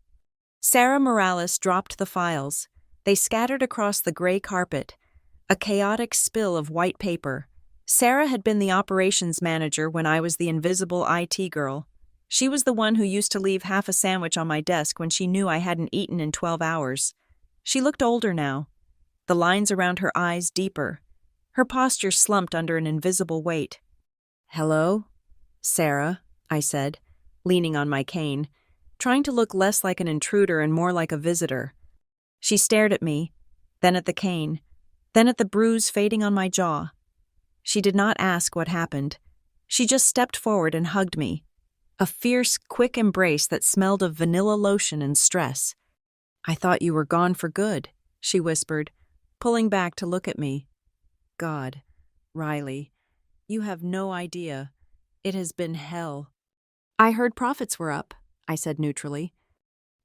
Sarah Morales dropped the files. They scattered across the gray carpet, a chaotic spill of white paper. Sarah had been the operations manager when I was the invisible IT girl. She was the one who used to leave half a sandwich on my desk when she knew I hadn't eaten in 12 hours. She looked older now, the lines around her eyes deeper. Her posture slumped under an invisible weight. "Hello, Sarah," I said, leaning on my cane, trying to look less like an intruder and more like a visitor. She stared at me, then at the cane, then at the bruise fading on my jaw. She did not ask what happened. She just stepped forward and hugged me. A fierce, quick embrace that smelled of vanilla lotion and stress. "I thought you were gone for good," she whispered, pulling back to look at me. "God, Riley, you have no idea. It has been hell." "I heard profits were up," I said neutrally.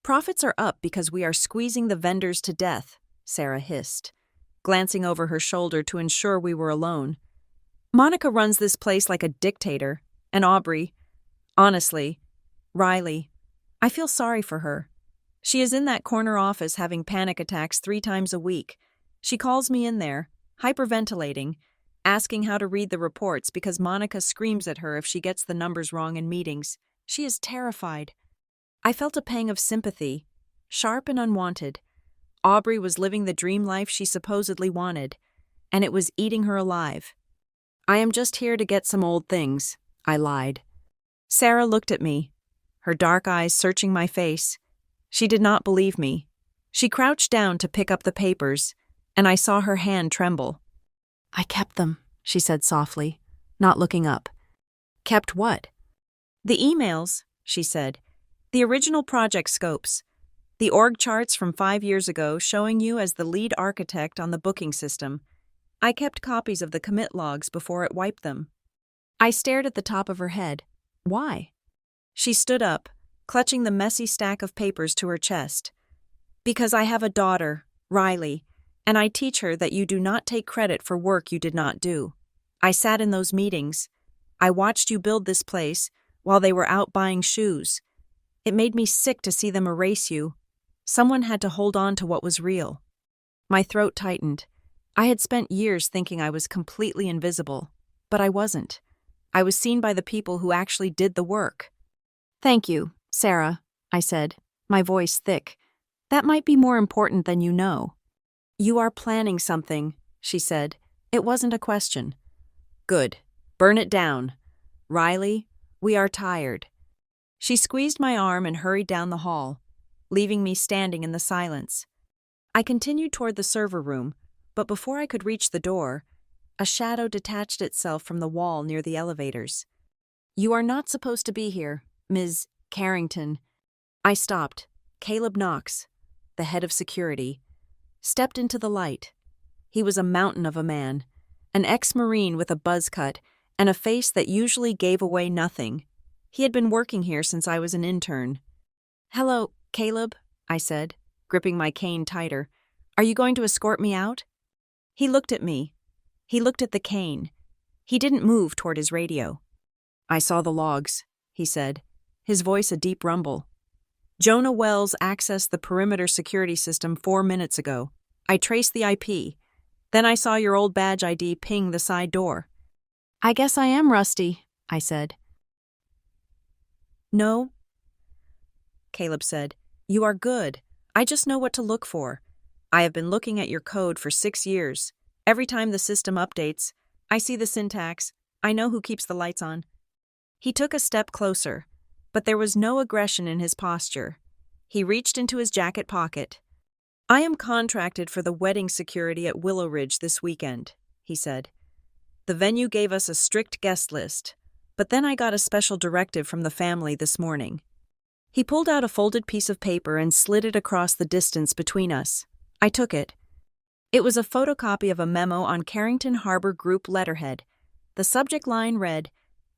"Profits are up because we are squeezing the vendors to death," Sarah hissed, glancing over her shoulder to ensure we were alone. "Monica runs this place like a dictator, and Aubrey. Honestly, Riley, I feel sorry for her. She is in that corner office having panic attacks 3 times a week. She calls me in there, hyperventilating, asking how to read the reports because Monica screams at her if she gets the numbers wrong in meetings. She is terrified." I felt a pang of sympathy, sharp and unwanted. Aubrey was living the dream life she supposedly wanted, and it was eating her alive. "I am just here to get some old things," I lied. Sarah looked at me, her dark eyes searching my face. She did not believe me. She crouched down to pick up the papers, and I saw her hand tremble. "I kept them," she said softly, not looking up. "Kept what?" "The emails," she said. "The original project scopes. The org charts from 5 years ago showing you as the lead architect on the booking system. I kept copies of the commit logs before it wiped them." I stared at the top of her head. "Why?" She stood up, clutching the messy stack of papers to her chest. "Because I have a daughter, Riley, and I teach her that you do not take credit for work you did not do. I sat in those meetings. I watched you build this place while they were out buying shoes. It made me sick to see them erase you. Someone had to hold on to what was real." My throat tightened. I had spent years thinking I was completely invisible, but I wasn't. I was seen by the people who actually did the work. "Thank you, Sarah," I said, my voice thick. "That might be more important than you know." "You are planning something," she said. It wasn't a question. "Good. Burn it down. Riley, we are tired." She squeezed my arm and hurried down the hall, leaving me standing in the silence. I continued toward the server room, but before I could reach the door, a shadow detached itself from the wall near the elevators. "You are not supposed to be here, Ms. Carrington." I stopped. Caleb Knox, the head of security, stepped into the light. He was a mountain of a man, an ex-Marine with a buzz cut and a face that usually gave away nothing. He had been working here since I was an intern. "Hello, Caleb," I said, gripping my cane tighter. "Are you going to escort me out?" He looked at me. He looked at the cane. He didn't move toward his radio. "I saw the logs," he said, his voice a deep rumble. "Jonah Wells accessed the perimeter security system 4 minutes ago. I traced the IP. Then I saw your old badge ID ping the side door." "I guess I am rusty," I said. "No," Caleb said. "You are good. I just know what to look for. I have been looking at your code for 6 years. Every time the system updates, I see the syntax. I know who keeps the lights on." He took a step closer, but there was no aggression in his posture. He reached into his jacket pocket. "I am contracted for the wedding security at Willow Ridge this weekend," he said. "The venue gave us a strict guest list, but then I got a special directive from the family this morning." He pulled out a folded piece of paper and slid it across the distance between us. I took it. It was a photocopy of a memo on Carrington Harbor Group letterhead. The subject line read,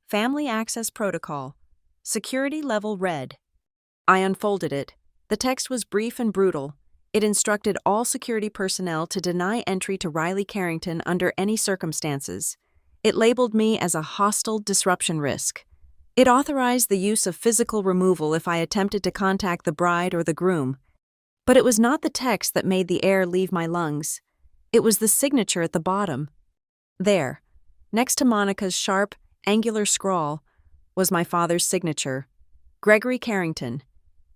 "Family Access Protocol. Security Level Red." I unfolded it. The text was brief and brutal. It instructed all security personnel to deny entry to Riley Carrington under any circumstances. It labeled me as a hostile disruption risk. It authorized the use of physical removal if I attempted to contact the bride or the groom. But it was not the text that made the air leave my lungs. It was the signature at the bottom. There, next to Monica's sharp, angular scrawl, was my father's signature. Gregory Carrington.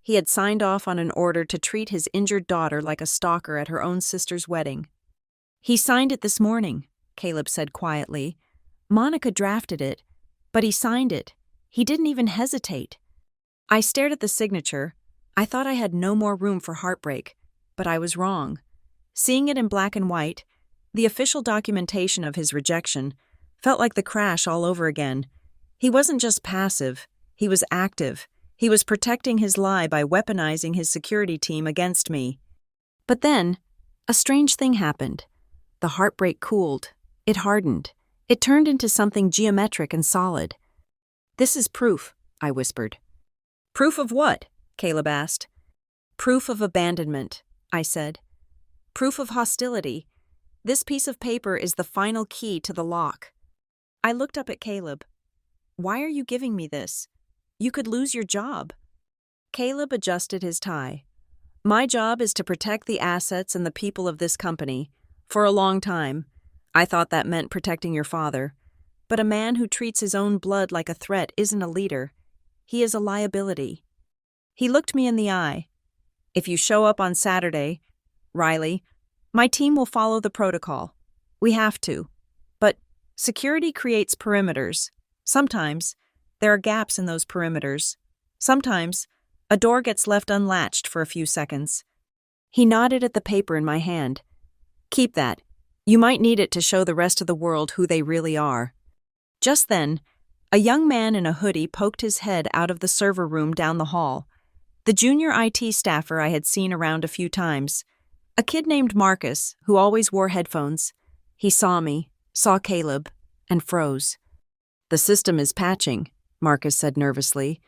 He had signed off on an order to treat his injured daughter like a stalker at her own sister's wedding. "He signed it this morning," Caleb said quietly. "Monica drafted it, but he signed it. He didn't even hesitate." I stared at the signature. I thought I had no more room for heartbreak, but I was wrong. Seeing it in black and white, the official documentation of his rejection, felt like the crash all over again. He wasn't just passive, he was active. He was protecting his lie by weaponizing his security team against me. But then, a strange thing happened. The heartbreak cooled. It hardened. It turned into something geometric and solid. "This is proof," I whispered. "Proof of what?" Caleb asked. "Proof of abandonment," I said. "Proof of hostility. This piece of paper is the final key to the lock." I looked up at Caleb. "Why are you giving me this? You could lose your job." Caleb adjusted his tie. "My job is to protect the assets and the people of this company. For a long time, I thought that meant protecting your father. But a man who treats his own blood like a threat isn't a leader. He is a liability." He looked me in the eye. "If you show up on Saturday, Riley, my team will follow the protocol. We have to. But security creates perimeters. Sometimes there are gaps in those perimeters. Sometimes a door gets left unlatched for a few seconds." He nodded at the paper in my hand. "Keep that. You might need it to show the rest of the world who they really are." Just then, a young man in a hoodie poked his head out of the server room down the hall. The junior IT staffer I had seen around a few times. A kid named Marcus, who always wore headphones. He saw me, saw Caleb, and froze. "The system is patching," Marcus said nervously.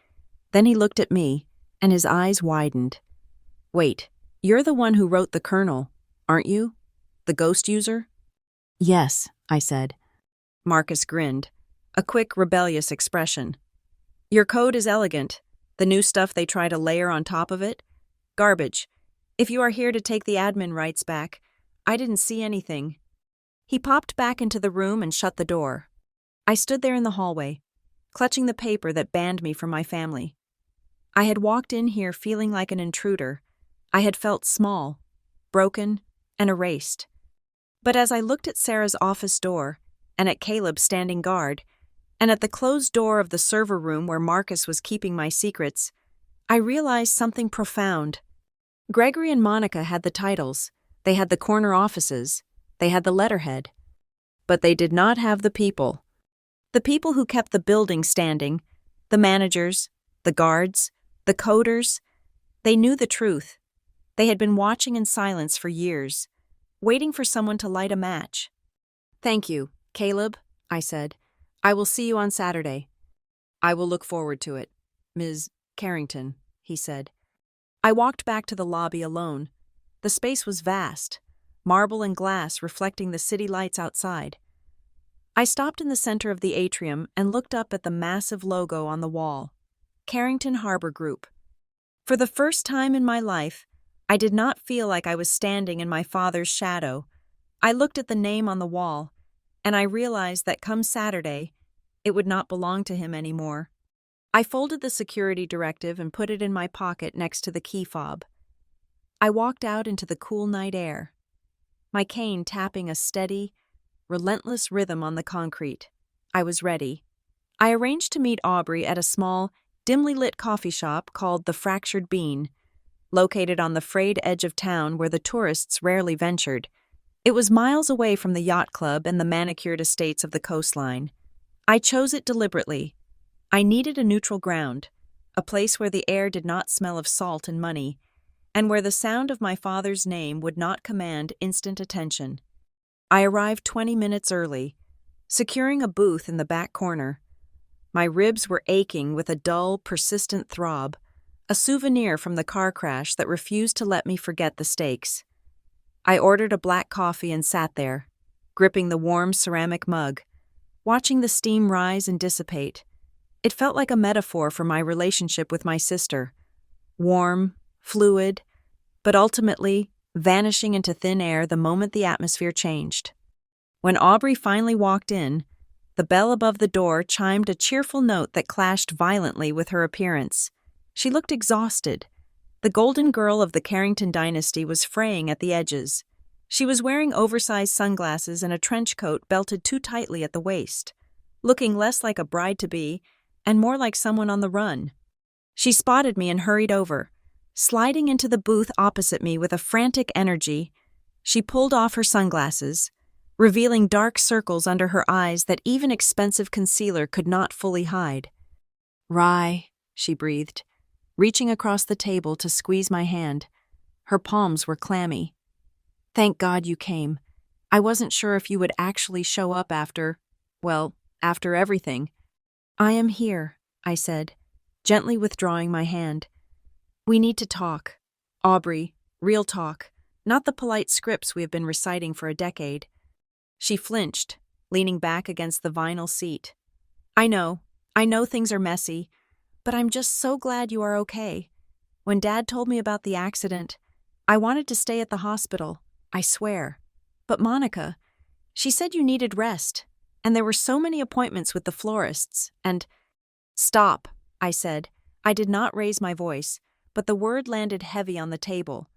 Then he looked at me, and his eyes widened. "Wait, you're the one who wrote the kernel, aren't you? The ghost user?" "Yes," I said. Marcus grinned, a quick, rebellious expression. "Your code is elegant. The new stuff they try to layer on top of it? Garbage. If you are here to take the admin rights back, I didn't see anything." He popped back into the room and shut the door. I stood there in the hallway, clutching the paper that banned me from my family. I had walked in here feeling like an intruder. I had felt small, broken, and erased. But as I looked at Sarah's office door and at Caleb standing guard, and at the closed door of the server room where Marcus was keeping my secrets, I realized something profound. Gregory and Monica had the titles, they had the corner offices, they had the letterhead. But they did not have the people. The people who kept the building standing, the managers, the guards, the coders, they knew the truth. They had been watching in silence for years, waiting for someone to light a match. "Thank you, Caleb," I said. "I will see you on Saturday." "I will look forward to it, Ms. Carrington," he said. I walked back to the lobby alone. The space was vast, marble and glass reflecting the city lights outside. I stopped in the center of the atrium and looked up at the massive logo on the wall, Carrington Harbor Group. For the first time in my life, I did not feel like I was standing in my father's shadow. I looked at the name on the wall, and I realized that come Saturday, it would not belong to him anymore. I folded the security directive and put it in my pocket next to the key fob. I walked out into the cool night air, my cane tapping a steady, relentless rhythm on the concrete. I was ready. I arranged to meet Aubrey at a small, dimly lit coffee shop called the Fractured Bean, located on the frayed edge of town where the tourists rarely ventured. It was miles away from the yacht club and the manicured estates of the coastline. I chose it deliberately. I needed a neutral ground, a place where the air did not smell of salt and money, and where the sound of my father's name would not command instant attention. I arrived 20 minutes early, securing a booth in the back corner. My ribs were aching with a dull, persistent throb, a souvenir from the car crash that refused to let me forget the stakes. I ordered a black coffee and sat there, gripping the warm ceramic mug, watching the steam rise and dissipate. It felt like a metaphor for my relationship with my sister. Warm, fluid, but ultimately vanishing into thin air the moment the atmosphere changed. When Aubrey finally walked in, the bell above the door chimed a cheerful note that clashed violently with her appearance. She looked exhausted. The golden girl of the Carrington dynasty was fraying at the edges. She was wearing oversized sunglasses and a trench coat belted too tightly at the waist, looking less like a bride-to-be and more like someone on the run. She spotted me and hurried over. Sliding into the booth opposite me with a frantic energy, she pulled off her sunglasses, revealing dark circles under her eyes that even expensive concealer could not fully hide. "Rye," she breathed, reaching across the table to squeeze my hand. Her palms were clammy. "Thank God you came. I wasn't sure if you would actually show up after everything." "I am here," I said, gently withdrawing my hand. "We need to talk. Aubrey, real talk, not the polite scripts we have been reciting for a decade." She flinched, leaning back against the vinyl seat. I know things are messy, but I'm just so glad you are okay. When Dad told me about the accident, I wanted to stay at the hospital, I swear. But Monica, she said you needed rest, and there were so many appointments with the florists, and—" "Stop," I said. I did not raise my voice, but the word landed heavy on the table.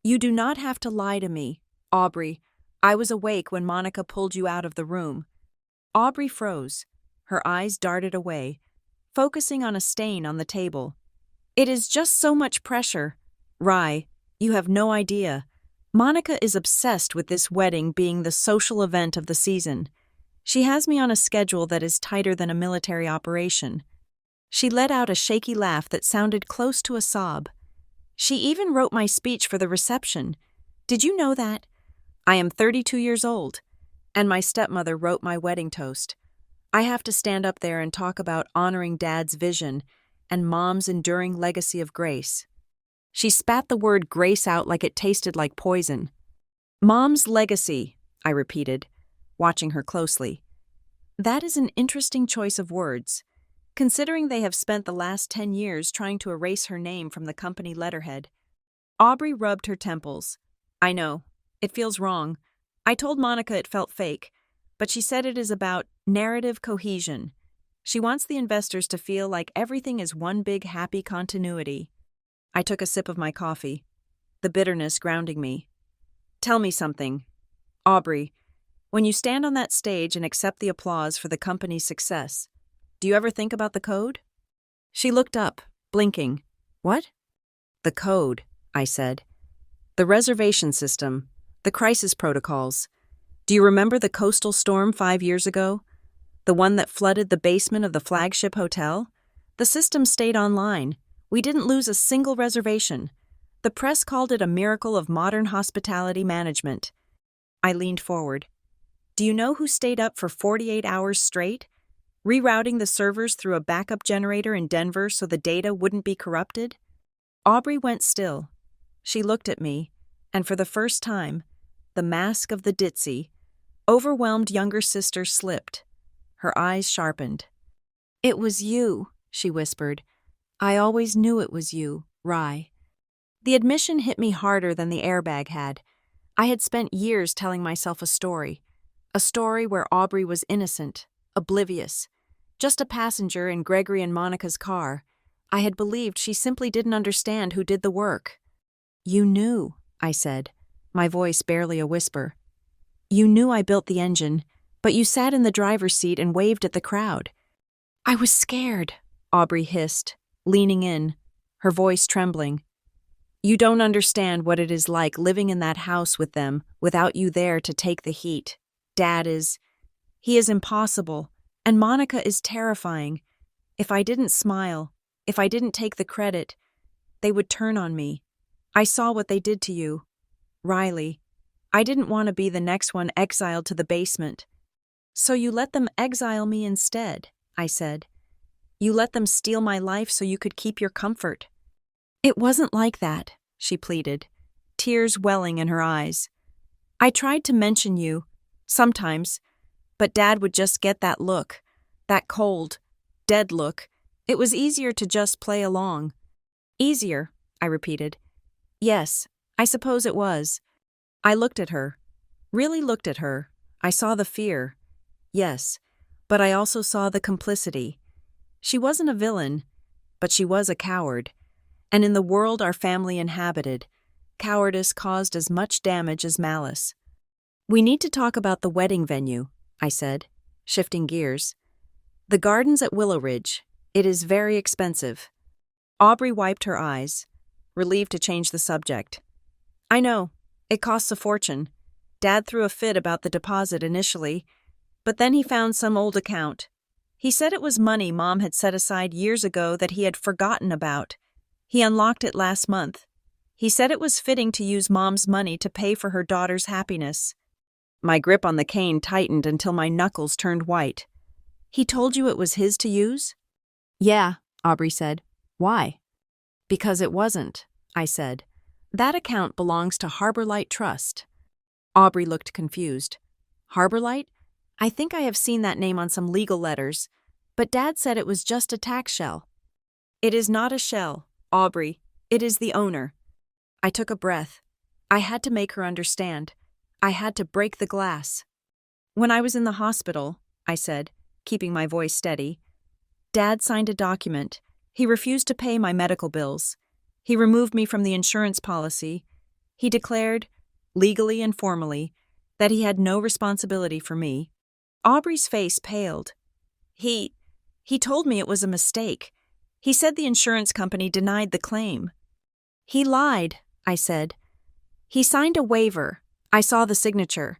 "You do not have to lie to me, Aubrey. I was awake when Monica pulled you out of the room." Aubrey froze. Her eyes darted away, focusing on a stain on the table. "It is just so much pressure. Rye, you have no idea. Monica is obsessed with this wedding being the social event of the season. She has me on a schedule that is tighter than a military operation." She let out a shaky laugh that sounded close to a sob. "She even wrote my speech for the reception. Did you know that? I am 32 years old, and my stepmother wrote my wedding toast. I have to stand up there and talk about honoring Dad's vision and Mom's enduring legacy of grace." She spat the word grace out like it tasted like poison. "Mom's legacy," I repeated, watching her closely. That is an interesting choice of words, considering they have spent the last 10 years trying to erase her name from the company letterhead. Aubrey rubbed her temples. "I know. It feels wrong. I told Monica it felt fake, but she said it is about narrative cohesion. She wants the investors to feel like everything is one big happy continuity." I took a sip of my coffee, the bitterness grounding me. "Tell me something. Aubrey, when you stand on that stage and accept the applause for the company's success, Do you ever think about the code? She looked up, blinking. What? The code, I said. The reservation system, the crisis protocols. Do you remember the coastal storm 5 years ago? The one that flooded the basement of the flagship hotel? The system stayed online. We didn't lose a single reservation. The press called it a miracle of modern hospitality management. I leaned forward. Do you know who stayed up for 48 hours straight, rerouting the servers through a backup generator in Denver so the data wouldn't be corrupted? Aubrey went still. She looked at me, and for the first time, the mask of the ditzy, overwhelmed younger sister slipped. Her eyes sharpened. It was you, she whispered. I always knew it was you, Rye. The admission hit me harder than the airbag had. I had spent years telling myself a story where Aubrey was innocent, oblivious, just a passenger in Gregory and Monica's car. I had believed she simply didn't understand who did the work. You knew, I said, my voice barely a whisper. You knew I built the engine, but you sat in the driver's seat and waved at the crowd. I was scared, Aubrey hissed, leaning in, her voice trembling. You don't understand what it is like living in that house with them without you there to take the heat. He is impossible, and Monica is terrifying. If I didn't smile, if I didn't take the credit, they would turn on me. I saw what they did to you. Riley, I didn't want to be the next one exiled to the basement. So you let them exile me instead, I said. You let them steal my life so you could keep your comfort. It wasn't like that, she pleaded, tears welling in her eyes. I tried to mention you, sometimes, but Dad would just get that look, that cold, dead look. It was easier to just play along. Easier, I repeated. Yes, I suppose it was. I looked at her, really looked at her. I saw the fear. Yes, but I also saw the complicity. She wasn't a villain, but she was a coward. And in the world our family inhabited, cowardice caused as much damage as malice. We need to talk about the wedding venue, I said, shifting gears. The gardens at Willow Ridge. It is very expensive. Aubrey wiped her eyes, relieved to change the subject. I know, it costs a fortune. Dad threw a fit about the deposit initially, but then he found some old account. He said it was money Mom had set aside years ago that he had forgotten about. He unlocked it last month. He said it was fitting to use Mom's money to pay for her daughter's happiness. My grip on the cane tightened until my knuckles turned white. He told you it was his to use? Yeah, Aubrey said. Why? Because it wasn't, I said. That account belongs to Harborlight Trust. Aubrey looked confused. Harborlight? I think I have seen that name on some legal letters, but Dad said it was just a tax shell. It is not a shell, Aubrey. It is the owner. I took a breath. I had to make her understand. I had to break the glass. When I was in the hospital, I said, keeping my voice steady, Dad signed a document. He refused to pay my medical bills. He removed me from the insurance policy. He declared, legally and formally, that he had no responsibility for me. Aubrey's face paled. He told me it was a mistake. He said the insurance company denied the claim. He lied, I said. He signed a waiver. I saw the signature.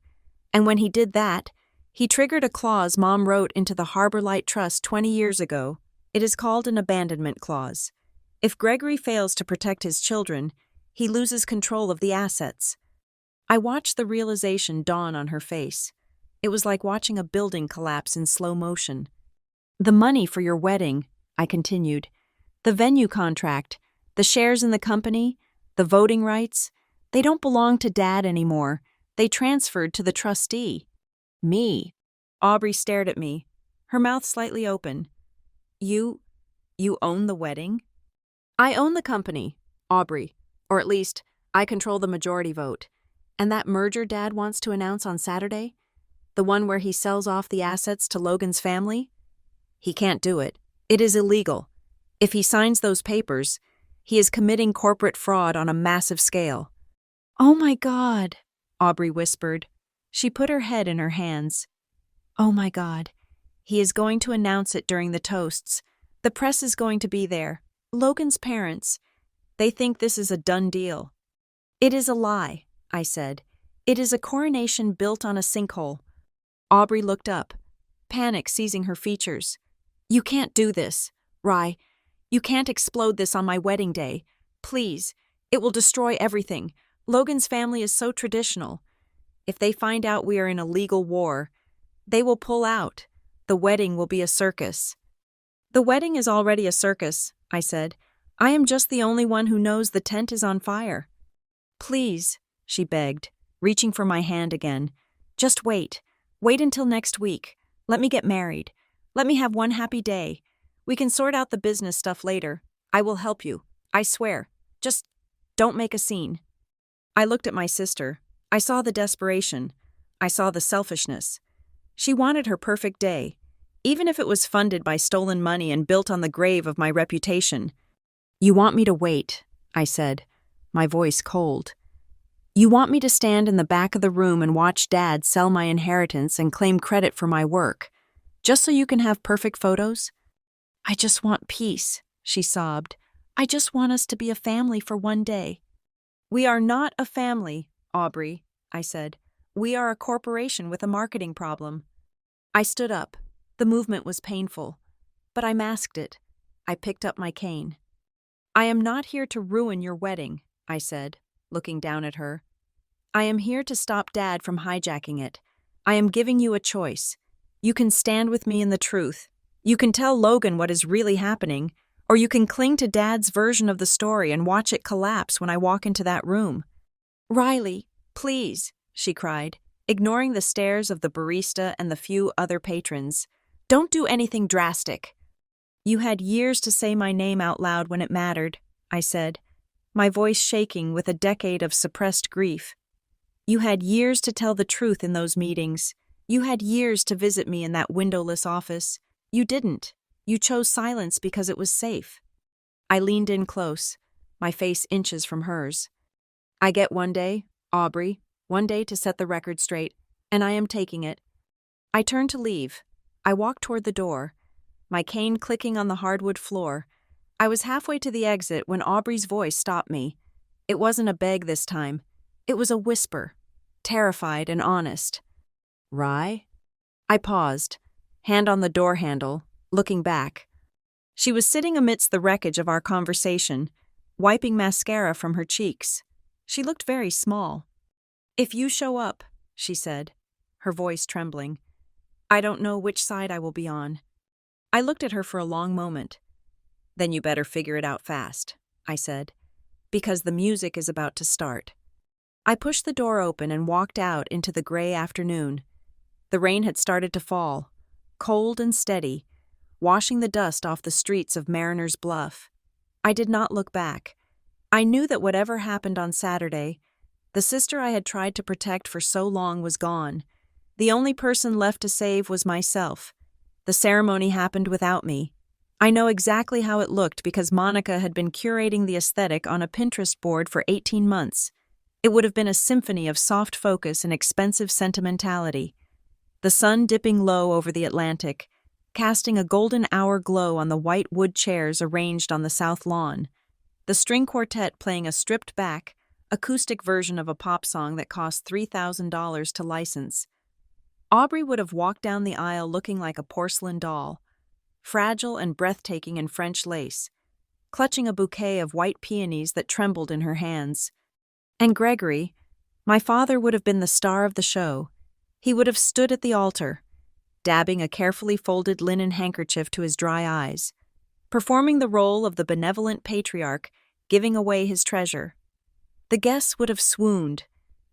And when he did that, he triggered a clause Mom wrote into the Harborlight Trust 20 years ago. It is called an abandonment clause. If Gregory fails to protect his children, he loses control of the assets. I watched the realization dawn on her face. It was like watching a building collapse in slow motion. The money for your wedding, I continued, the venue contract, the shares in the company, the voting rights, they don't belong to Dad anymore. They transferred to the trustee. Me. Aubrey stared at me, her mouth slightly open. You own the wedding? I own the company, Aubrey, or at least, I control the majority vote. And that merger Dad wants to announce on Saturday? The one where he sells off the assets to Logan's family? He can't do it. It is illegal. If he signs those papers, he is committing corporate fraud on a massive scale. Oh my God, Aubrey whispered. She put her head in her hands. Oh my God, He is going to announce it during the toasts. The press is going to be there. Logan's parents. They think this is a done deal. It is a lie, I said. It is a coronation built on a sinkhole. Aubrey looked up, panic seizing her features. You can't do this, Rye. You can't explode this on my wedding day. Please, it will destroy everything. Logan's family is so traditional. If they find out we are in a legal war, they will pull out. The wedding will be a circus. The wedding is already a circus, I said. I am just the only one who knows the tent is on fire. Please, she begged, reaching for my hand again. Just wait. Wait until next week. Let me get married. Let me have one happy day. We can sort out the business stuff later. I will help you. I swear. Just don't make a scene. I looked at my sister. I saw the desperation. I saw the selfishness. She wanted her perfect day, even if it was funded by stolen money and built on the grave of my reputation. You want me to wait, I said, my voice cold. You want me to stand in the back of the room and watch Dad sell my inheritance and claim credit for my work, just so you can have perfect photos? I just want peace, she sobbed. I just want us to be a family for one day. We are not a family, Aubrey, I said. We are a corporation with a marketing problem. I stood up. The movement was painful, but I masked it. I picked up my cane. I am not here to ruin your wedding, I said, looking down at her. I am here to stop Dad from hijacking it. I am giving you a choice. You can stand with me in the truth. You can tell Logan what is really happening, or you can cling to Dad's version of the story and watch it collapse when I walk into that room. Riley, please, she cried, ignoring the stares of the barista and the few other patrons. Don't do anything drastic. You had years to say my name out loud when it mattered, I said, my voice shaking with a decade of suppressed grief. You had years to tell the truth in those meetings. You had years to visit me in that windowless office. You didn't. You chose silence because it was safe. I leaned in close, my face inches from hers. I get one day, Aubrey, one day to set the record straight, and I am taking it. I turned to leave. I walked toward the door, my cane clicking on the hardwood floor. I was halfway to the exit when Aubrey's voice stopped me. It wasn't a beg this time. It was a whisper, terrified and honest. Rye? I paused, hand on the door handle, looking back. She was sitting amidst the wreckage of our conversation, wiping mascara from her cheeks. She looked very small. If you show up, she said, her voice trembling, I don't know which side I will be on. I looked at her for a long moment. Then you better figure it out fast, I said, because the music is about to start. I pushed the door open and walked out into the gray afternoon. The rain had started to fall, cold and steady, washing the dust off the streets of Mariner's Bluff. I did not look back. I knew that whatever happened on Saturday, the sister I had tried to protect for so long was gone. The only person left to save was myself. The ceremony happened without me. I know exactly how it looked because Monica had been curating the aesthetic on a Pinterest board for 18 months. It would have been a symphony of soft focus and expensive sentimentality. The sun dipping low over the Atlantic, casting a golden hour glow on the white wood chairs arranged on the south lawn. The string quartet playing a stripped-back, acoustic version of a pop song that cost $3,000 to license. Aubrey would have walked down the aisle looking like a porcelain doll, fragile and breathtaking in French lace, clutching a bouquet of white peonies that trembled in her hands. And Gregory, my father, would have been the star of the show. He would have stood at the altar, dabbing a carefully folded linen handkerchief to his dry eyes, performing the role of the benevolent patriarch, giving away his treasure. The guests would have swooned.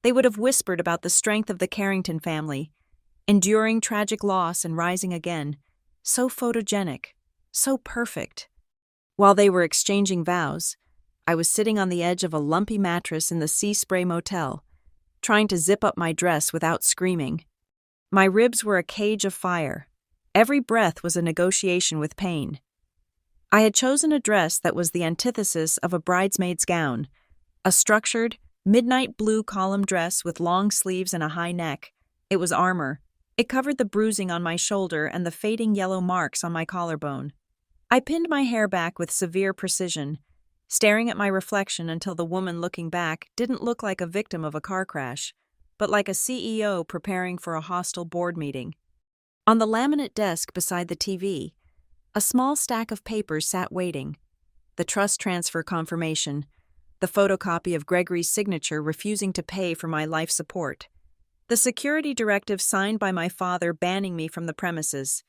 They would have whispered about the strength of the Carrington family, enduring tragic loss and rising again, so photogenic, so perfect. While they were exchanging vows, I was sitting on the edge of a lumpy mattress in the Sea Spray Motel, trying to zip up my dress without screaming. My ribs were a cage of fire. Every breath was a negotiation with pain. I had chosen a dress that was the antithesis of a bridesmaid's gown, a structured, midnight blue column dress with long sleeves and a high neck. It was armor. It covered the bruising on my shoulder and the fading yellow marks on my collarbone. I pinned my hair back with severe precision, staring at my reflection until the woman looking back didn't look like a victim of a car crash, but like a CEO preparing for a hostile board meeting. On the laminate desk beside the TV, a small stack of papers sat waiting. The trust transfer confirmation, the photocopy of Gregory's signature refusing to pay for my life support, the security directive signed by my father banning me from the premises.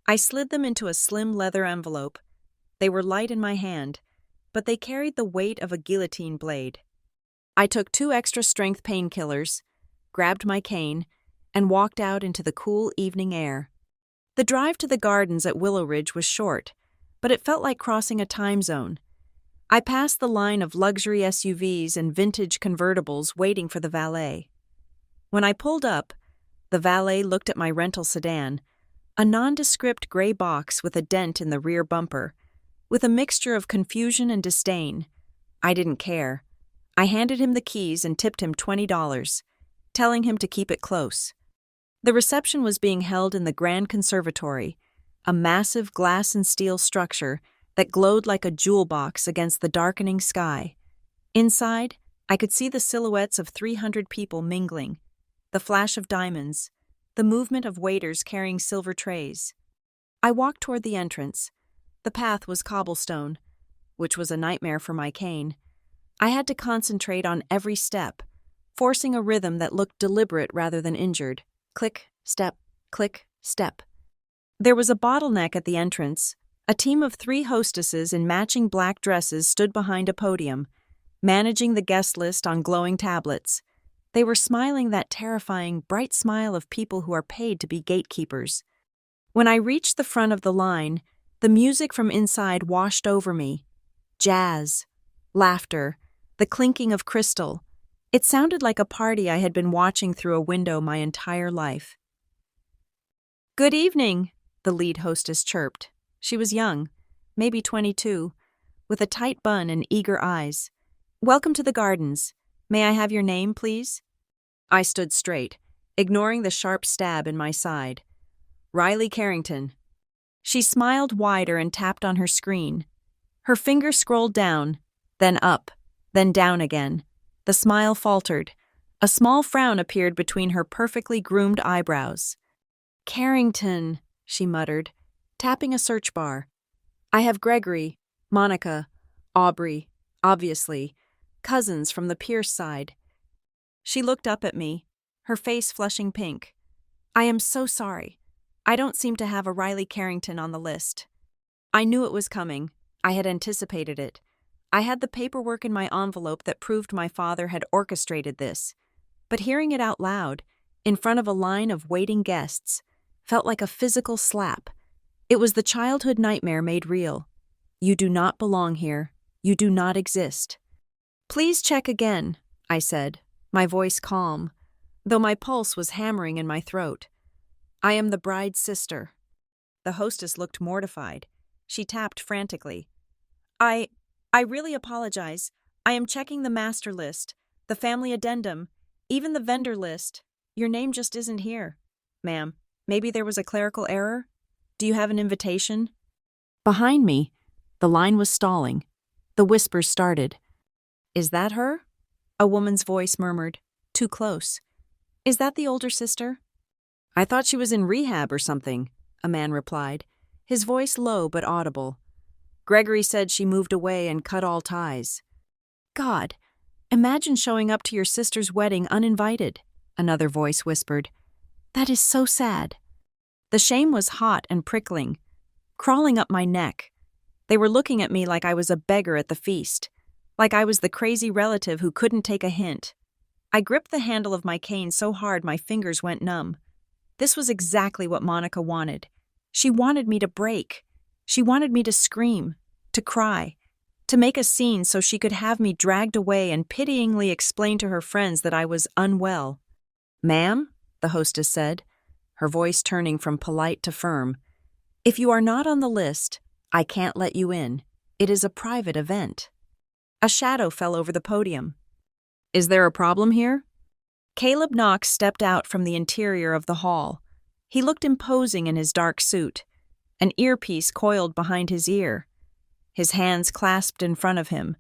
I slid them into a slim leather envelope. They were light in my hand, but they carried the weight of a guillotine blade. I took 2 extra-strength painkillers, grabbed my cane, and walked out into the cool evening air. The drive to the gardens at Willow Ridge was short, but it felt like crossing a time zone. I passed the line of luxury SUVs and vintage convertibles waiting for the valet. When I pulled up, the valet looked at my rental sedan, a nondescript gray box with a dent in the rear bumper, with a mixture of confusion and disdain. I didn't care. I handed him the keys and tipped him $20, telling him to keep it close. The reception was being held in the Grand Conservatory, a massive glass and steel structure that glowed like a jewel box against the darkening sky. Inside, I could see the silhouettes of 300 people mingling, the flash of diamonds, the movement of waiters carrying silver trays. I walked toward the entrance. The path was cobblestone, which was a nightmare for my cane. I had to concentrate on every step, forcing a rhythm that looked deliberate rather than injured. Click, step, click, step. There was a bottleneck at the entrance. A team of 3 hostesses in matching black dresses stood behind a podium, managing the guest list on glowing tablets. They were smiling that terrifying, bright smile of people who are paid to be gatekeepers. When I reached the front of the line, the music from inside washed over me. Jazz, laughter, the clinking of crystal. It sounded like a party I had been watching through a window my entire life. "Good evening," the lead hostess chirped. She was young, maybe 22, with a tight bun and eager eyes. "Welcome to the gardens. May I have your name, please?" I stood straight, ignoring the sharp stab in my side. "Riley Carrington." She smiled wider and tapped on her screen. Her finger scrolled down, then up, then down again. The smile faltered. A small frown appeared between her perfectly groomed eyebrows. "Carrington," she muttered, tapping a search bar. "I have Gregory, Monica, Aubrey, obviously, cousins from the Pierce side." She looked up at me, her face flushing pink. "I am so sorry. I don't seem to have a Riley Carrington on the list." I knew it was coming. I had anticipated it. I had the paperwork in my envelope that proved my father had orchestrated this. But hearing it out loud, in front of a line of waiting guests, felt like a physical slap. It was the childhood nightmare made real. You do not belong here. You do not exist. "Please check again," I said, my voice calm, though my pulse was hammering in my throat. "I am the bride's sister." The hostess looked mortified. She tapped frantically. I really apologize. I am checking the master list, the family addendum, even the vendor list. Your name just isn't here." "Ma'am, maybe there was a clerical error? Do you have an invitation?" Behind me, the line was stalling. The whispers started. "Is that her?" A woman's voice murmured, "Too close." "Is that the older sister?" "I thought she was in rehab or something," a man replied, his voice low but audible. "Gregory said she moved away and cut all ties." "God, imagine showing up to your sister's wedding uninvited," another voice whispered. "That is so sad." The shame was hot and prickling, crawling up my neck. They were looking at me like I was a beggar at the feast, like I was the crazy relative who couldn't take a hint. I gripped the handle of my cane so hard my fingers went numb. This was exactly what Monica wanted. She wanted me to break. She wanted me to scream, to cry, to make a scene so she could have me dragged away and pityingly explain to her friends that I was unwell. "Ma'am," the hostess said, her voice turning from polite to firm, "if you are not on the list, I can't let you in. It is a private event." A shadow fell over the podium. "Is there a problem here?" Caleb Knox stepped out from the interior of the hall. He looked imposing in his dark suit, an earpiece coiled behind his ear, his hands clasped in front of him.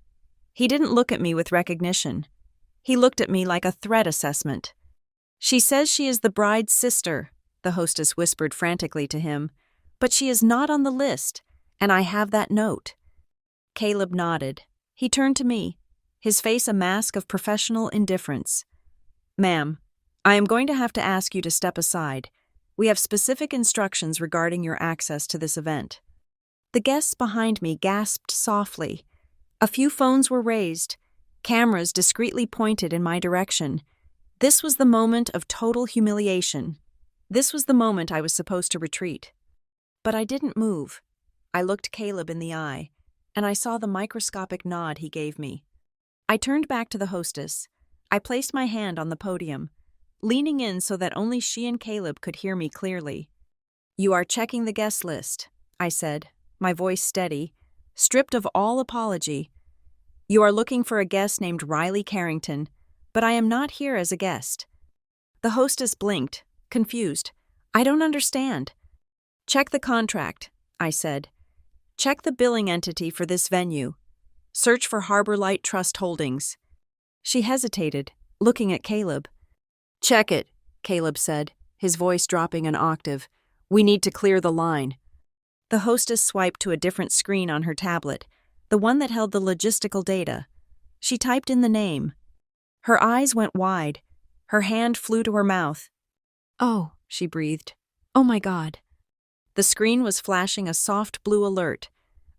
He didn't look at me with recognition. He looked at me like a threat assessment. "She says she is the bride's sister," the hostess whispered frantically to him, "but she is not on the list, and I have that note." Caleb nodded. He turned to me, his face a mask of professional indifference. "Ma'am, I am going to have to ask you to step aside. We have specific instructions regarding your access to this event." The guests behind me gasped softly. A few phones were raised, cameras discreetly pointed in my direction. This was the moment of total humiliation. This was the moment I was supposed to retreat. But I didn't move. I looked Caleb in the eye, and I saw the microscopic nod he gave me. I turned back to the hostess. I placed my hand on the podium, leaning in so that only she and Caleb could hear me clearly. "You are checking the guest list," I said, my voice steady, stripped of all apology. "You are looking for a guest named Riley Carrington, but I am not here as a guest." The hostess blinked, confused. "I don't understand." "Check the contract," I said. "Check the billing entity for this venue. Search for Harbor Light Trust Holdings." She hesitated, looking at Caleb. "Check it," Caleb said, his voice dropping an octave. "We need to clear the line." The hostess swiped to a different screen on her tablet, the one that held the logistical data. She typed in the name. Her eyes went wide. Her hand flew to her mouth. "Oh," she breathed. "Oh my God." The screen was flashing a soft blue alert.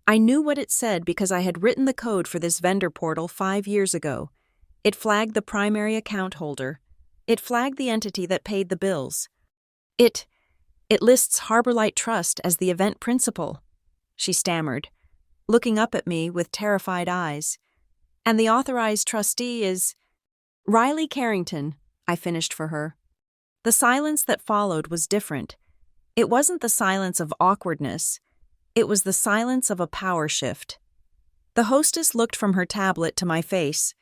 I knew what it said because I had written the code for this vendor portal 5 years ago. It flagged the primary account holder. It flagged the entity that paid the bills. It lists Harbor Light Trust as the event principal," she stammered, looking up at me with terrified eyes. "And the authorized trustee is Riley Carrington," I finished for her. The silence that followed was different. It wasn't the silence of awkwardness. It was the silence of a power shift. The hostess looked from her tablet to my face,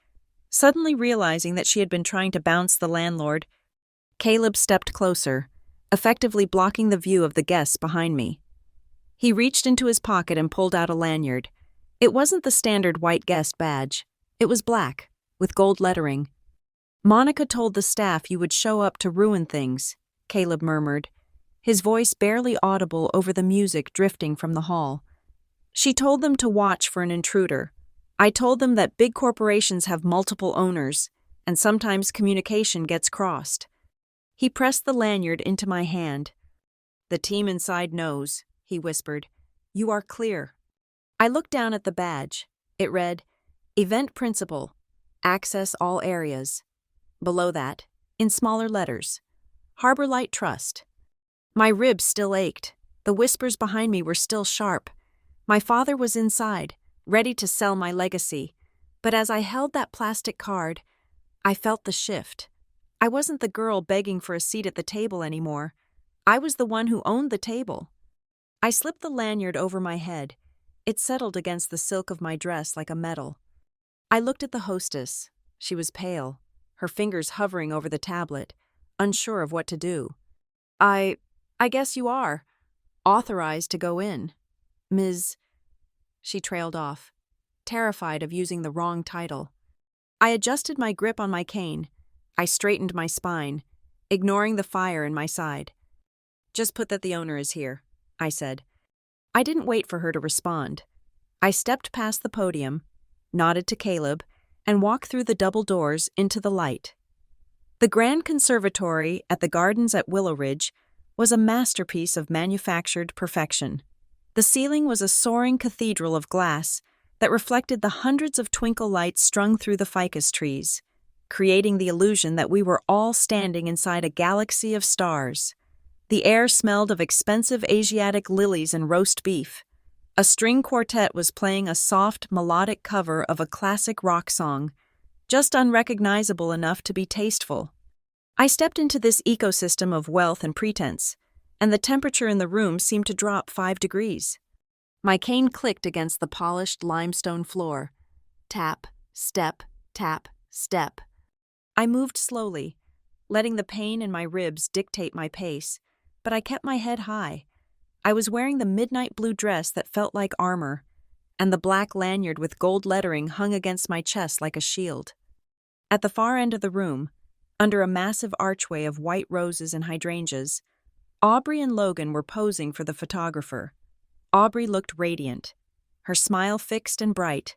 suddenly realizing that she had been trying to bounce the landlord. Caleb stepped closer, effectively blocking the view of the guests behind me. He reached into his pocket and pulled out a lanyard. It wasn't the standard white guest badge. It was black, with gold lettering. "Monica told the staff you would show up to ruin things," Caleb murmured, his voice barely audible over the music drifting from the hall. "She told them to watch for an intruder. I told them that big corporations have multiple owners, and sometimes communication gets crossed." He pressed the lanyard into my hand. "The team inside knows," he whispered. "You are clear." I looked down at the badge. It read, "Event Principal, Access All Areas." Below that, in smaller letters, Harbor Light Trust. My ribs still ached. The whispers behind me were still sharp. My father was inside, ready to sell my legacy. But as I held that plastic card, I felt the shift. I wasn't the girl begging for a seat at the table anymore. I was the one who owned the table. I slipped the lanyard over my head. It settled against the silk of my dress like a medal. I looked at the hostess. She was pale, her fingers hovering over the tablet, unsure of what to do. I guess you are authorized to go in, Ms." She trailed off, terrified of using the wrong title. I adjusted my grip on my cane. I straightened my spine, ignoring the fire in my side. "Just put that the owner is here," I said. I didn't wait for her to respond. I stepped past the podium, nodded to Caleb, and walked through the double doors into the light. The Grand Conservatory at the Gardens at Willow Ridge was a masterpiece of manufactured perfection. The ceiling was a soaring cathedral of glass that reflected the hundreds of twinkle lights strung through the ficus trees, creating the illusion that we were all standing inside a galaxy of stars. The air smelled of expensive Asiatic lilies and roast beef. A string quartet was playing a soft, melodic cover of a classic rock song, just unrecognizable enough to be tasteful. I stepped into this ecosystem of wealth and pretense, and the temperature in the room seemed to drop 5 degrees. My cane clicked against the polished limestone floor. Tap, step, tap, step. I moved slowly, letting the pain in my ribs dictate my pace, but I kept my head high. I was wearing the midnight blue dress that felt like armor, and the black lanyard with gold lettering hung against my chest like a shield. At the far end of the room, under a massive archway of white roses and hydrangeas, Aubrey and Logan were posing for the photographer. Aubrey looked radiant, her smile fixed and bright.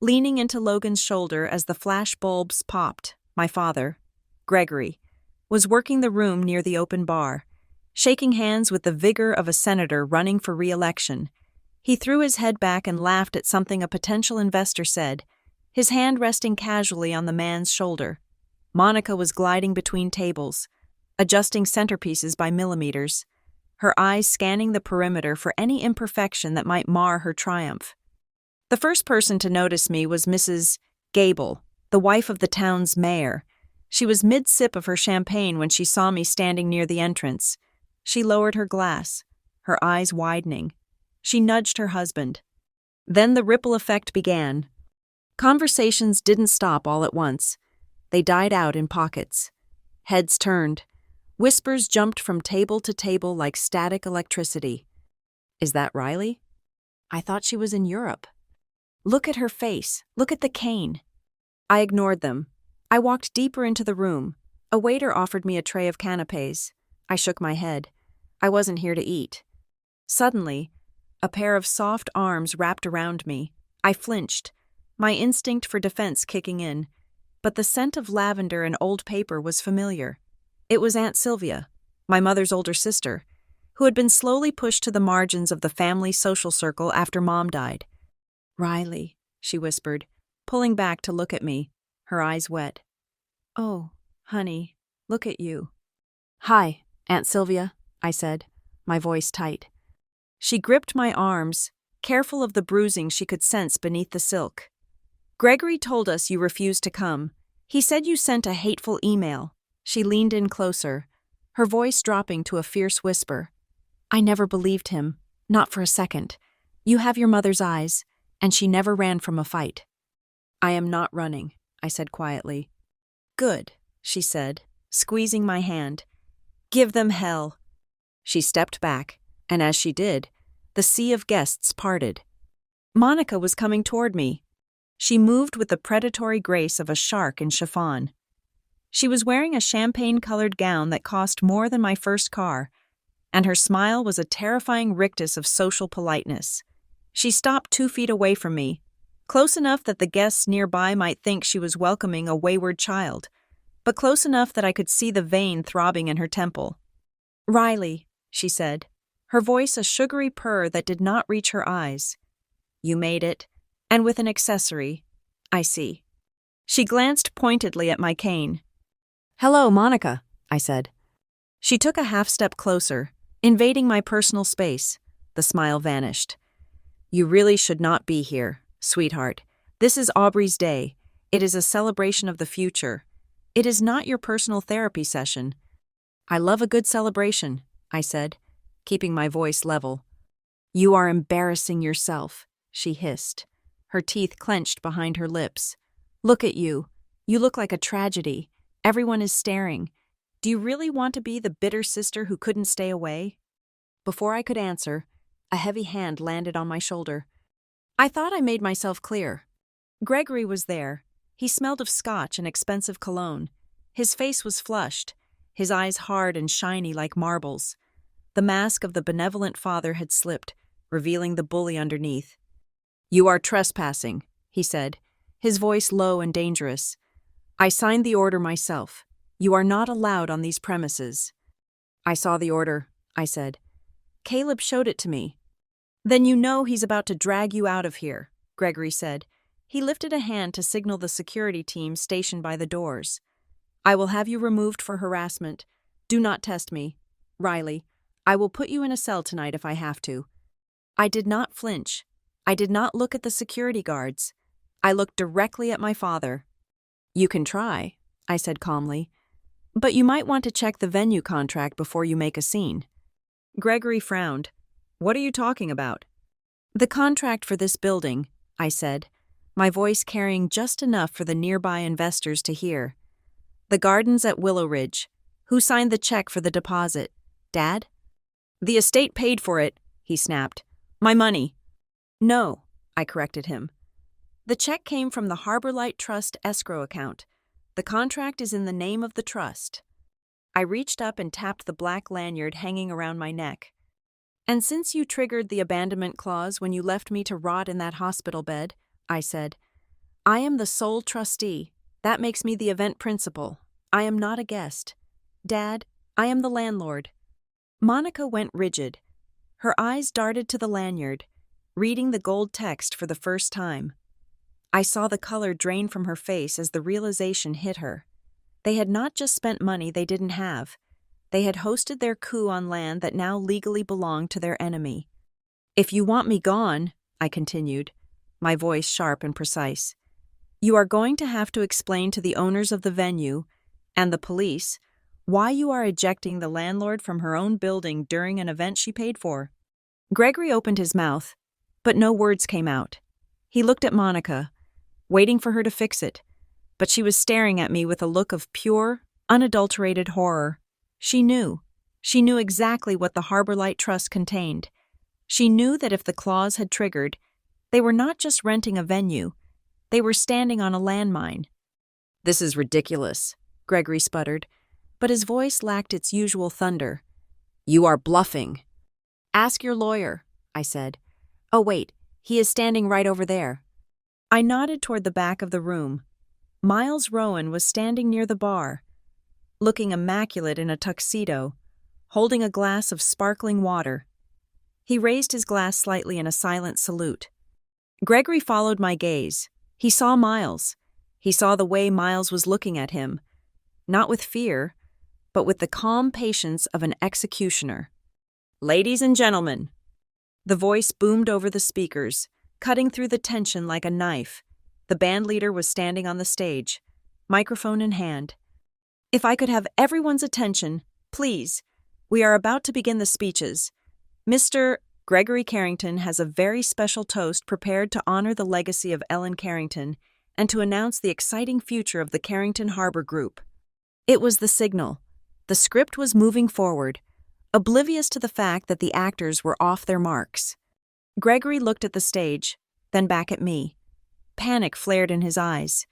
Leaning into Logan's shoulder as the flash bulbs popped, my father, Gregory, was working the room near the open bar, shaking hands with the vigor of a senator running for re-election. He threw his head back and laughed at something a potential investor said, his hand resting casually on the man's shoulder. Monica was gliding between tables, adjusting centerpieces by millimeters, her eyes scanning the perimeter for any imperfection that might mar her triumph. The first person to notice me was Mrs. Gable, the wife of the town's mayor. She was mid-sip of her champagne when she saw me standing near the entrance. She lowered her glass, her eyes widening. She nudged her husband. Then the ripple effect began. Conversations didn't stop all at once. They died out in pockets. Heads turned. Whispers jumped from table to table like static electricity. Is that Riley? I thought she was in Europe. Look at her face. Look at the cane. I ignored them. I walked deeper into the room. A waiter offered me a tray of canapés. I shook my head. I wasn't here to eat. Suddenly, a pair of soft arms wrapped around me. I flinched, my instinct for defense kicking in. But the scent of lavender and old paper was familiar. It was Aunt Sylvia, my mother's older sister, who had been slowly pushed to the margins of the family social circle after Mom died. Riley, she whispered, pulling back to look at me, her eyes wet. Oh, honey, look at you. Hi, Aunt Sylvia, I said, my voice tight. She gripped my arms, careful of the bruising she could sense beneath the silk. Gregory told us you refused to come. He said you sent a hateful email. She leaned in closer, her voice dropping to a fierce whisper. I never believed him, not for a second. You have your mother's eyes, and she never ran from a fight. I am not running, I said quietly. Good, she said, squeezing my hand. Give them hell. She stepped back, and as she did, the sea of guests parted. Monica was coming toward me. She moved with the predatory grace of a shark in chiffon. She was wearing a champagne-colored gown that cost more than my first car, and her smile was a terrifying rictus of social politeness. She stopped 2 feet away from me, close enough that the guests nearby might think she was welcoming a wayward child, but close enough that I could see the vein throbbing in her temple. Riley, she said, her voice a sugary purr that did not reach her eyes. You made it, and with an accessory. I see. She glanced pointedly at my cane. Hello, Monica, I said. She took a half-step closer, invading my personal space. The smile vanished. You really should not be here, sweetheart. This is Aubrey's day. It is a celebration of the future. It is not your personal therapy session. I love a good celebration, I said, keeping my voice level. You are embarrassing yourself, she hissed, her teeth clenched behind her lips. Look at you. You look like a tragedy. Everyone is staring. Do you really want to be the bitter sister who couldn't stay away? Before I could answer, a heavy hand landed on my shoulder. I thought I made myself clear. Gregory was there. He smelled of scotch and expensive cologne. His face was flushed, his eyes hard and shiny like marbles. The mask of the benevolent father had slipped, revealing the bully underneath. You are trespassing, he said, his voice low and dangerous. I signed the order myself. You are not allowed on these premises. I saw the order, I said. Caleb showed it to me. Then you know he's about to drag you out of here, Gregory said. He lifted a hand to signal the security team stationed by the doors. I will have you removed for harassment. Do not test me. Riley, I will put you in a cell tonight if I have to. I did not flinch. I did not look at the security guards. I looked directly at my father. You can try, I said calmly. But you might want to check the venue contract before you make a scene. Gregory frowned. What are you talking about? The contract for this building, I said, my voice carrying just enough for the nearby investors to hear. The gardens at Willow Ridge. Who signed the check for the deposit? Dad? The estate paid for it, he snapped. My money. No, I corrected him. The check came from the Harbor Light Trust escrow account. The contract is in the name of the trust. I reached up and tapped the black lanyard hanging around my neck. And since you triggered the abandonment clause when you left me to rot in that hospital bed, I said, I am the sole trustee. That makes me the event principal. I am not a guest. Dad, I am the landlord. Monica went rigid. Her eyes darted to the lanyard, reading the gold text for the first time. I saw the color drain from her face as the realization hit her. They had not just spent money they didn't have. They had hosted their coup on land that now legally belonged to their enemy. If you want me gone, I continued, my voice sharp and precise, you are going to have to explain to the owners of the venue and the police why you are ejecting the landlord from her own building during an event she paid for. Gregory opened his mouth, but no words came out. He looked at Monica, waiting for her to fix it, but she was staring at me with a look of pure, unadulterated horror. She knew exactly what the Harbor Light Trust contained. She knew that if the clause had triggered, they were not just renting a venue, they were standing on a landmine. This is ridiculous, Gregory sputtered, but his voice lacked its usual thunder. You are bluffing. Ask your lawyer, I said. Oh wait, he is standing right over there. I nodded toward the back of the room. Miles Rowan was standing near the bar, looking immaculate in a tuxedo, holding a glass of sparkling water. He raised his glass slightly in a silent salute. Gregory followed my gaze. He saw Miles. He saw the way Miles was looking at him, not with fear, but with the calm patience of an executioner. Ladies and gentlemen, the voice boomed over the speakers, cutting through the tension like a knife. The bandleader was standing on the stage, microphone in hand. If I could have everyone's attention, please. We are about to begin the speeches. Mr. Gregory Carrington has a very special toast prepared to honor the legacy of Ellen Carrington and to announce the exciting future of the Carrington Harbor Group. It was the signal. The script was moving forward, oblivious to the fact that the actors were off their marks. Gregory looked at the stage, then back at me. Panic flared in his eyes.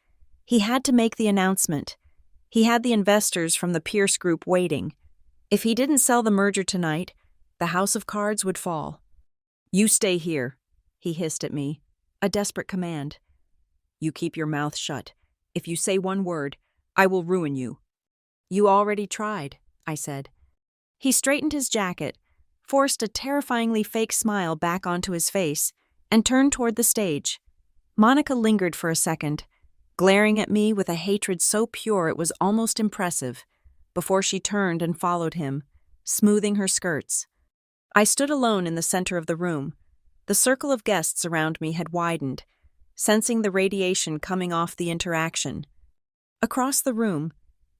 He had to make the announcement. He had the investors from the Pierce Group waiting. If he didn't sell the merger tonight, the house of cards would fall. You stay here, he hissed at me, a desperate command. You keep your mouth shut. If you say one word, I will ruin you. You already tried, I said. He straightened his jacket, forced a terrifyingly fake smile back onto his face, and turned toward the stage. Monica lingered for a second, glaring at me with a hatred so pure it was almost impressive, before she turned and followed him, smoothing her skirts. I stood alone in the center of the room. The circle of guests around me had widened, sensing the radiation coming off the interaction. Across the room,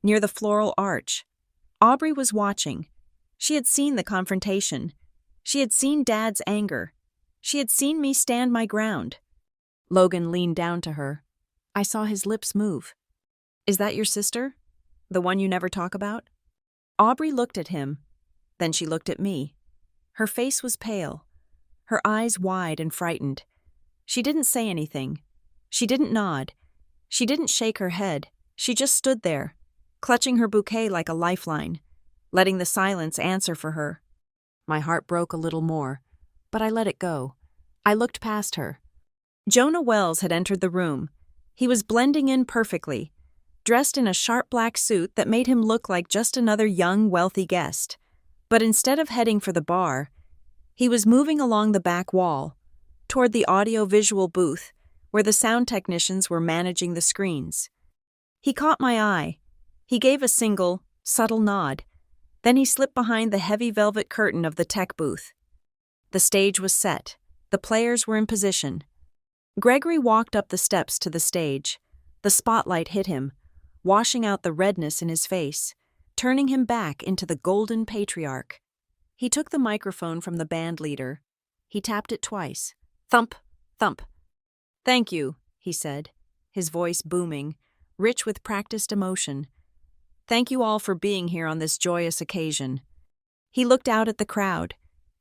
near the floral arch, Aubrey was watching. She had seen the confrontation. She had seen Dad's anger. She had seen me stand my ground. Logan leaned down to her. I saw his lips move. Is that your sister? The one you never talk about? Aubrey looked at him. Then she looked at me. Her face was pale, her eyes wide and frightened. She didn't say anything. She didn't nod. She didn't shake her head. She just stood there, clutching her bouquet like a lifeline, letting the silence answer for her. My heart broke a little more, but I let it go. I looked past her. Jonah Wells had entered the room. He was blending in perfectly, dressed in a sharp black suit that made him look like just another young, wealthy guest. But instead of heading for the bar, he was moving along the back wall, toward the audio-visual booth, where the sound technicians were managing the screens. He caught my eye. He gave a single, subtle nod. Then he slipped behind the heavy velvet curtain of the tech booth. The stage was set. The players were in position. Gregory walked up the steps to the stage. The spotlight hit him, washing out the redness in his face, turning him back into the golden patriarch. He took the microphone from the band leader. He tapped it twice. Thump, thump. Thank you, he said, his voice booming, rich with practiced emotion. Thank you all for being here on this joyous occasion. He looked out at the crowd.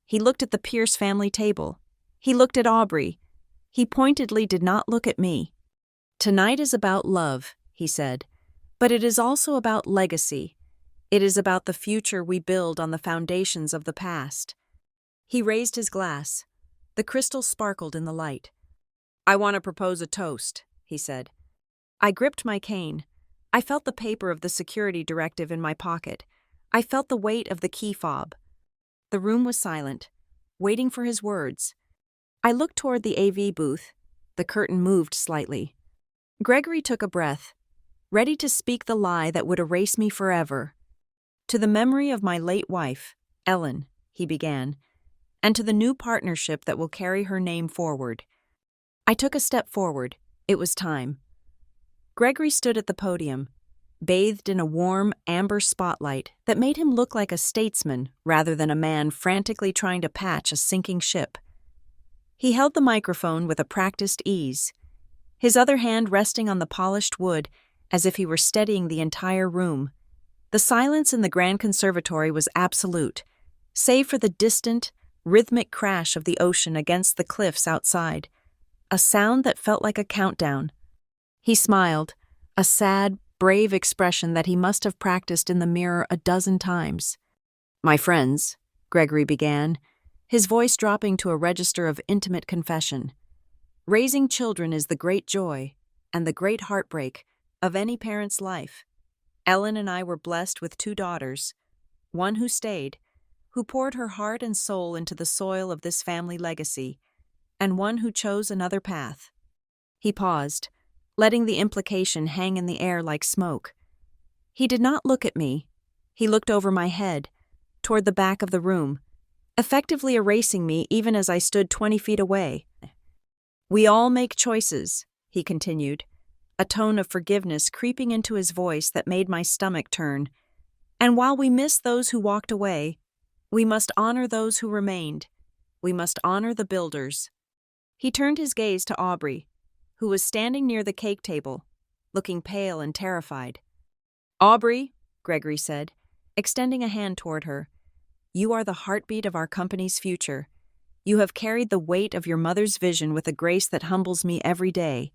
He looked at the Pierce family table. He looked at Aubrey. He pointedly did not look at me. "Tonight is about love," he said, "but it is also about legacy. It is about the future we build on the foundations of the past." He raised his glass. The crystal sparkled in the light. "I want to propose a toast," he said. I gripped my cane. I felt the paper of the security directive in my pocket. I felt the weight of the key fob. The room was silent, waiting for his words. I looked toward the AV booth. The curtain moved slightly. Gregory took a breath, ready to speak the lie that would erase me forever. "To the memory of my late wife, Ellen," he began, "and to the new partnership that will carry her name forward." I took a step forward. It was time. Gregory stood at the podium, bathed in a warm, amber spotlight that made him look like a statesman rather than a man frantically trying to patch a sinking ship. He held the microphone with a practiced ease, his other hand resting on the polished wood as if he were steadying the entire room. The silence in the grand conservatory was absolute, save for the distant, rhythmic crash of the ocean against the cliffs outside, a sound that felt like a countdown. He smiled, a sad, brave expression that he must have practiced in the mirror a dozen times. "My friends," Gregory began, his voice dropping to a register of intimate confession, "raising children is the great joy and the great heartbreak of any parent's life. Ellen and I were blessed with 2 daughters, one who stayed, who poured her heart and soul into the soil of this family legacy, and one who chose another path." He paused, letting the implication hang in the air like smoke. He did not look at me. He looked over my head, toward the back of the room, effectively erasing me even as I stood 20 feet away. "We all make choices," he continued, a tone of forgiveness creeping into his voice that made my stomach turn. "And while we miss those who walked away, we must honor those who remained. We must honor the builders." He turned his gaze to Aubrey, who was standing near the cake table, looking pale and terrified. "Aubrey," Gregory said, extending a hand toward her, "you are the heartbeat of our company's future. You have carried the weight of your mother's vision with a grace that humbles me every day,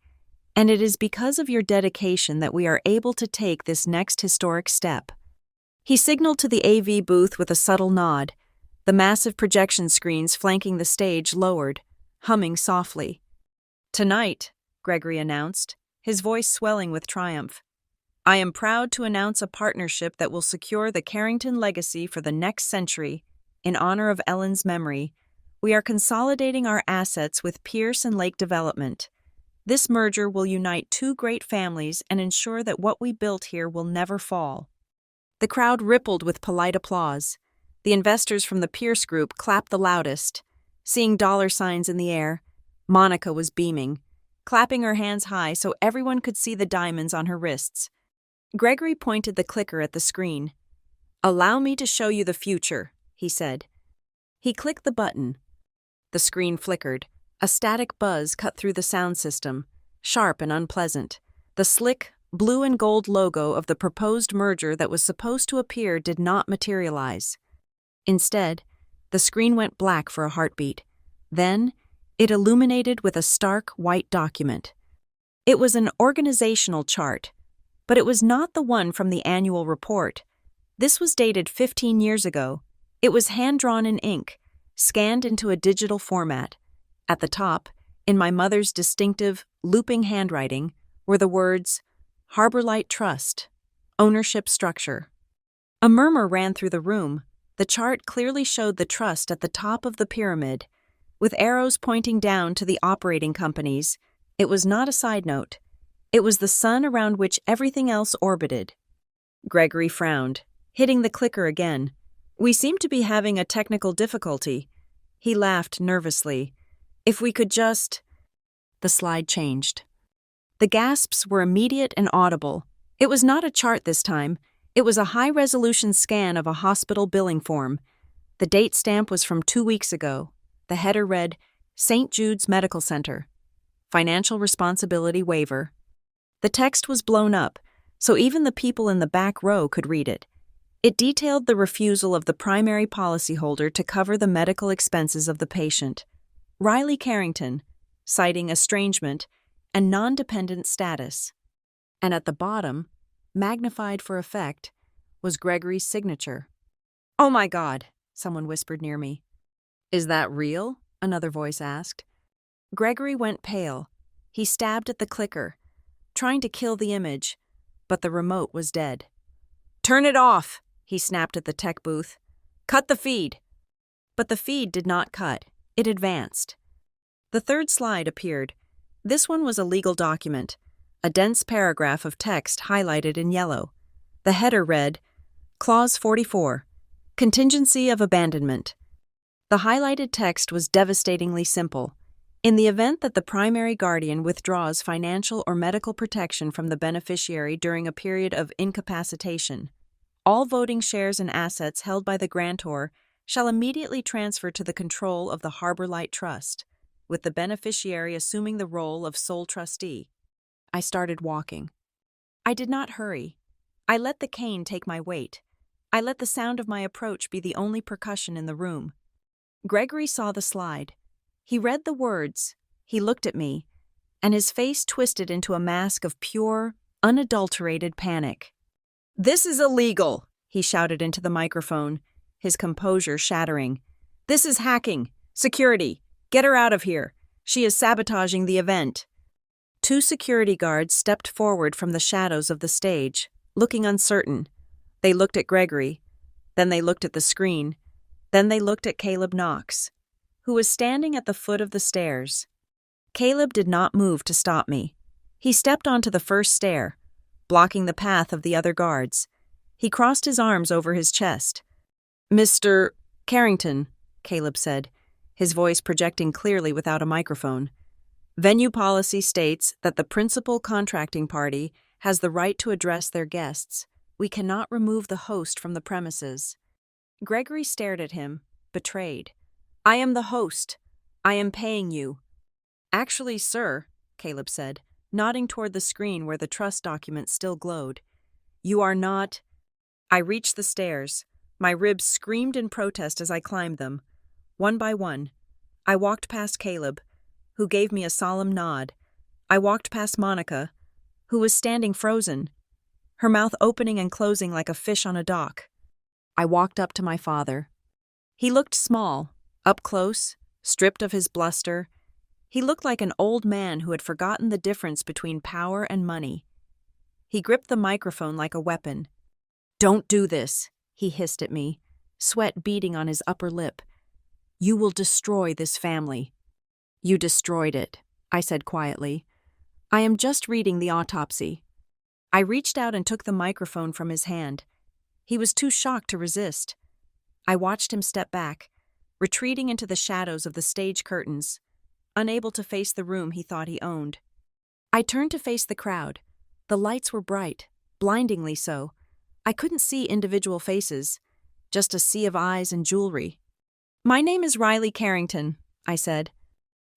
and it is because of your dedication that we are able to take this next historic step." He signaled to the AV booth with a subtle nod. The massive projection screens flanking the stage lowered, humming softly. "Tonight," Gregory announced, his voice swelling with triumph, "I am proud to announce a partnership that will secure the Carrington legacy for the next century. In honor of Ellen's memory, we are consolidating our assets with Pierce and Lake Development. This merger will unite 2 great families and ensure that what we built here will never fall." The crowd rippled with polite applause. The investors from the Pierce Group clapped the loudest. Seeing dollar signs in the air, Monica was beaming, clapping her hands high so everyone could see the diamonds on her wrists. Gregory pointed the clicker at the screen. "Allow me to show you the future," he said. He clicked the button. The screen flickered. A static buzz cut through the sound system, sharp and unpleasant. The slick, blue and gold logo of the proposed merger that was supposed to appear did not materialize. Instead, the screen went black for a heartbeat. Then, it illuminated with a stark white document. It was an organizational chart, but it was not the one from the annual report. This was dated 15 years ago. It was hand-drawn in ink, scanned into a digital format. At the top, in my mother's distinctive, looping handwriting, were the words, "Harborlight Trust, Ownership Structure." A murmur ran through the room. The chart clearly showed the trust at the top of the pyramid, with arrows pointing down to the operating companies. It was not a side note. It was the sun around which everything else orbited. Gregory frowned, hitting the clicker again. "We seem to be having a technical difficulty." He laughed nervously. "If we could just—" The slide changed. The gasps were immediate and audible. It was not a chart this time. It was a high-resolution scan of a hospital billing form. The date stamp was from 2 weeks ago. The header read, "St. Jude's Medical Center. Financial Responsibility Waiver." The text was blown up, so even the people in the back row could read it. It detailed the refusal of the primary policyholder to cover the medical expenses of the patient, Riley Carrington, citing estrangement and non-dependent status. And at the bottom, magnified for effect, was Gregory's signature. "Oh my God," someone whispered near me. "Is that real?" another voice asked. Gregory went pale. He stabbed at the clicker, trying to kill the image, but the remote was dead. "Turn it off," he snapped at the tech booth. "Cut the feed." But the feed did not cut. It advanced. The third slide appeared. This one was a legal document, a dense paragraph of text highlighted in yellow. The header read, Clause 44, Contingency of Abandonment. The highlighted text was devastatingly simple. In the event that the primary guardian withdraws financial or medical protection from the beneficiary during a period of incapacitation, all voting shares and assets held by the grantor shall immediately transfer to the control of the Harbor Light Trust, with the beneficiary assuming the role of sole trustee. I started walking. I did not hurry. I let the cane take my weight. I let the sound of my approach be the only percussion in the room. Gregory saw the slide. He read the words, he looked at me, and his face twisted into a mask of pure, unadulterated panic. "This is illegal," he shouted into the microphone, his composure shattering. "This is hacking. Security, get her out of here. She is sabotaging the event." Two security guards stepped forward from the shadows of the stage, looking uncertain. They looked at Gregory, then they looked at the screen, then they looked at Caleb Knox, who was standing at the foot of the stairs. Caleb did not move to stop me. He stepped onto the first stair, blocking the path of the other guards. He crossed his arms over his chest. "Mr. Carrington," Caleb said, his voice projecting clearly without a microphone. "Venue policy states that the principal contracting party has the right to address their guests. We cannot remove the host from the premises." Gregory stared at him, betrayed. "I am the host. I am paying you." "Actually, sir," Caleb said, nodding toward the screen where the trust document still glowed, "you are not—" I reached the stairs. My ribs screamed in protest as I climbed them. One by one, I walked past Caleb, who gave me a solemn nod. I walked past Monica, who was standing frozen, her mouth opening and closing like a fish on a dock. I walked up to my father. He looked small, up close, stripped of his bluster. He looked like an old man who had forgotten the difference between power and money. He gripped the microphone like a weapon. "Don't do this," he hissed at me, sweat beading on his upper lip. "You will destroy this family." "You destroyed it," I said quietly. "I am just reading the autopsy." I reached out and took the microphone from his hand. He was too shocked to resist. I watched him step back, retreating into the shadows of the stage curtains, unable to face the room he thought he owned. I turned to face the crowd. The lights were bright, blindingly so. I couldn't see individual faces, just a sea of eyes and jewelry. "My name is Riley Carrington," I said.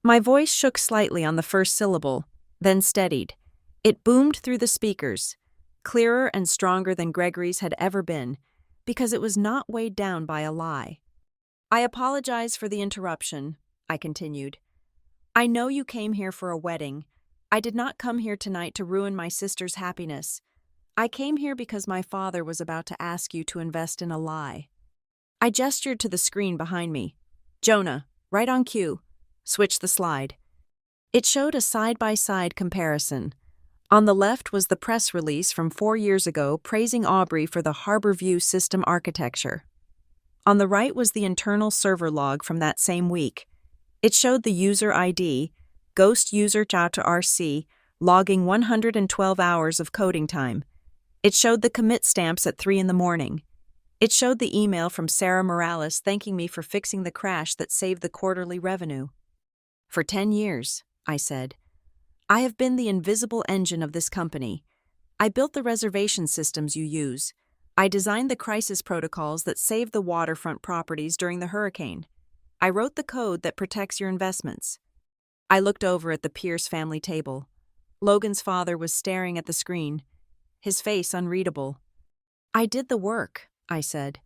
My voice shook slightly on the first syllable, then steadied. It boomed through the speakers, clearer and stronger than Gregory's had ever been, because it was not weighed down by a lie. "I apologize for the interruption," I continued. "I know you came here for a wedding. I did not come here tonight to ruin my sister's happiness. I came here because my father was about to ask you to invest in a lie." I gestured to the screen behind me. "Jonah, right on cue. Switch the slide." It showed a side-by-side comparison. On the left was the press release from 4 years ago praising Aubrey for the Harborview system architecture. On the right was the internal server log from that same week. It showed the user ID, Ghost User RC, logging 112 hours of coding time. It showed the commit stamps at 3 a.m. It showed the email from Sarah Morales thanking me for fixing the crash that saved the quarterly revenue. "For 10 years," I said, "I have been the invisible engine of this company. I built the reservation systems you use. I designed the crisis protocols that saved the waterfront properties during the hurricane. I wrote the code that protects your investments." I looked over at the Pierce family table. Logan's father was staring at the screen, his face unreadable. "I did the work," I said.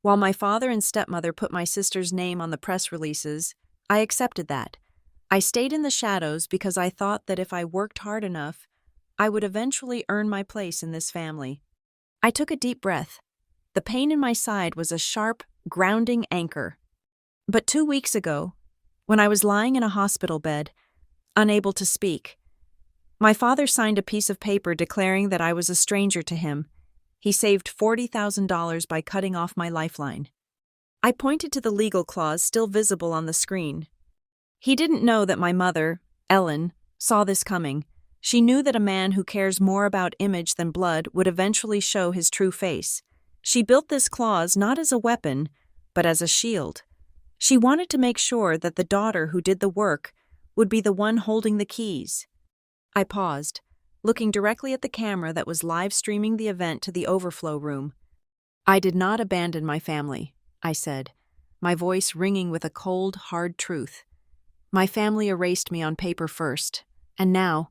While my father and stepmother put my sister's name on the press releases, I accepted that. I stayed in the shadows because I thought that if I worked hard enough, I would eventually earn my place in this family. I took a deep breath. The pain in my side was a sharp, grounding anchor. But 2 weeks ago, when I was lying in a hospital bed, unable to speak, my father signed a piece of paper declaring that I was a stranger to him. He saved $40,000 by cutting off my lifeline. I pointed to the legal clause still visible on the screen. He didn't know that my mother, Ellen, saw this coming. She knew that a man who cares more about image than blood would eventually show his true face. She built this clause not as a weapon, but as a shield. She wanted to make sure that the daughter who did the work would be the one holding the keys. I paused, looking directly at the camera that was live streaming the event to the overflow room. I did not abandon my family, I said, my voice ringing with a cold, hard truth. My family erased me on paper first, and now,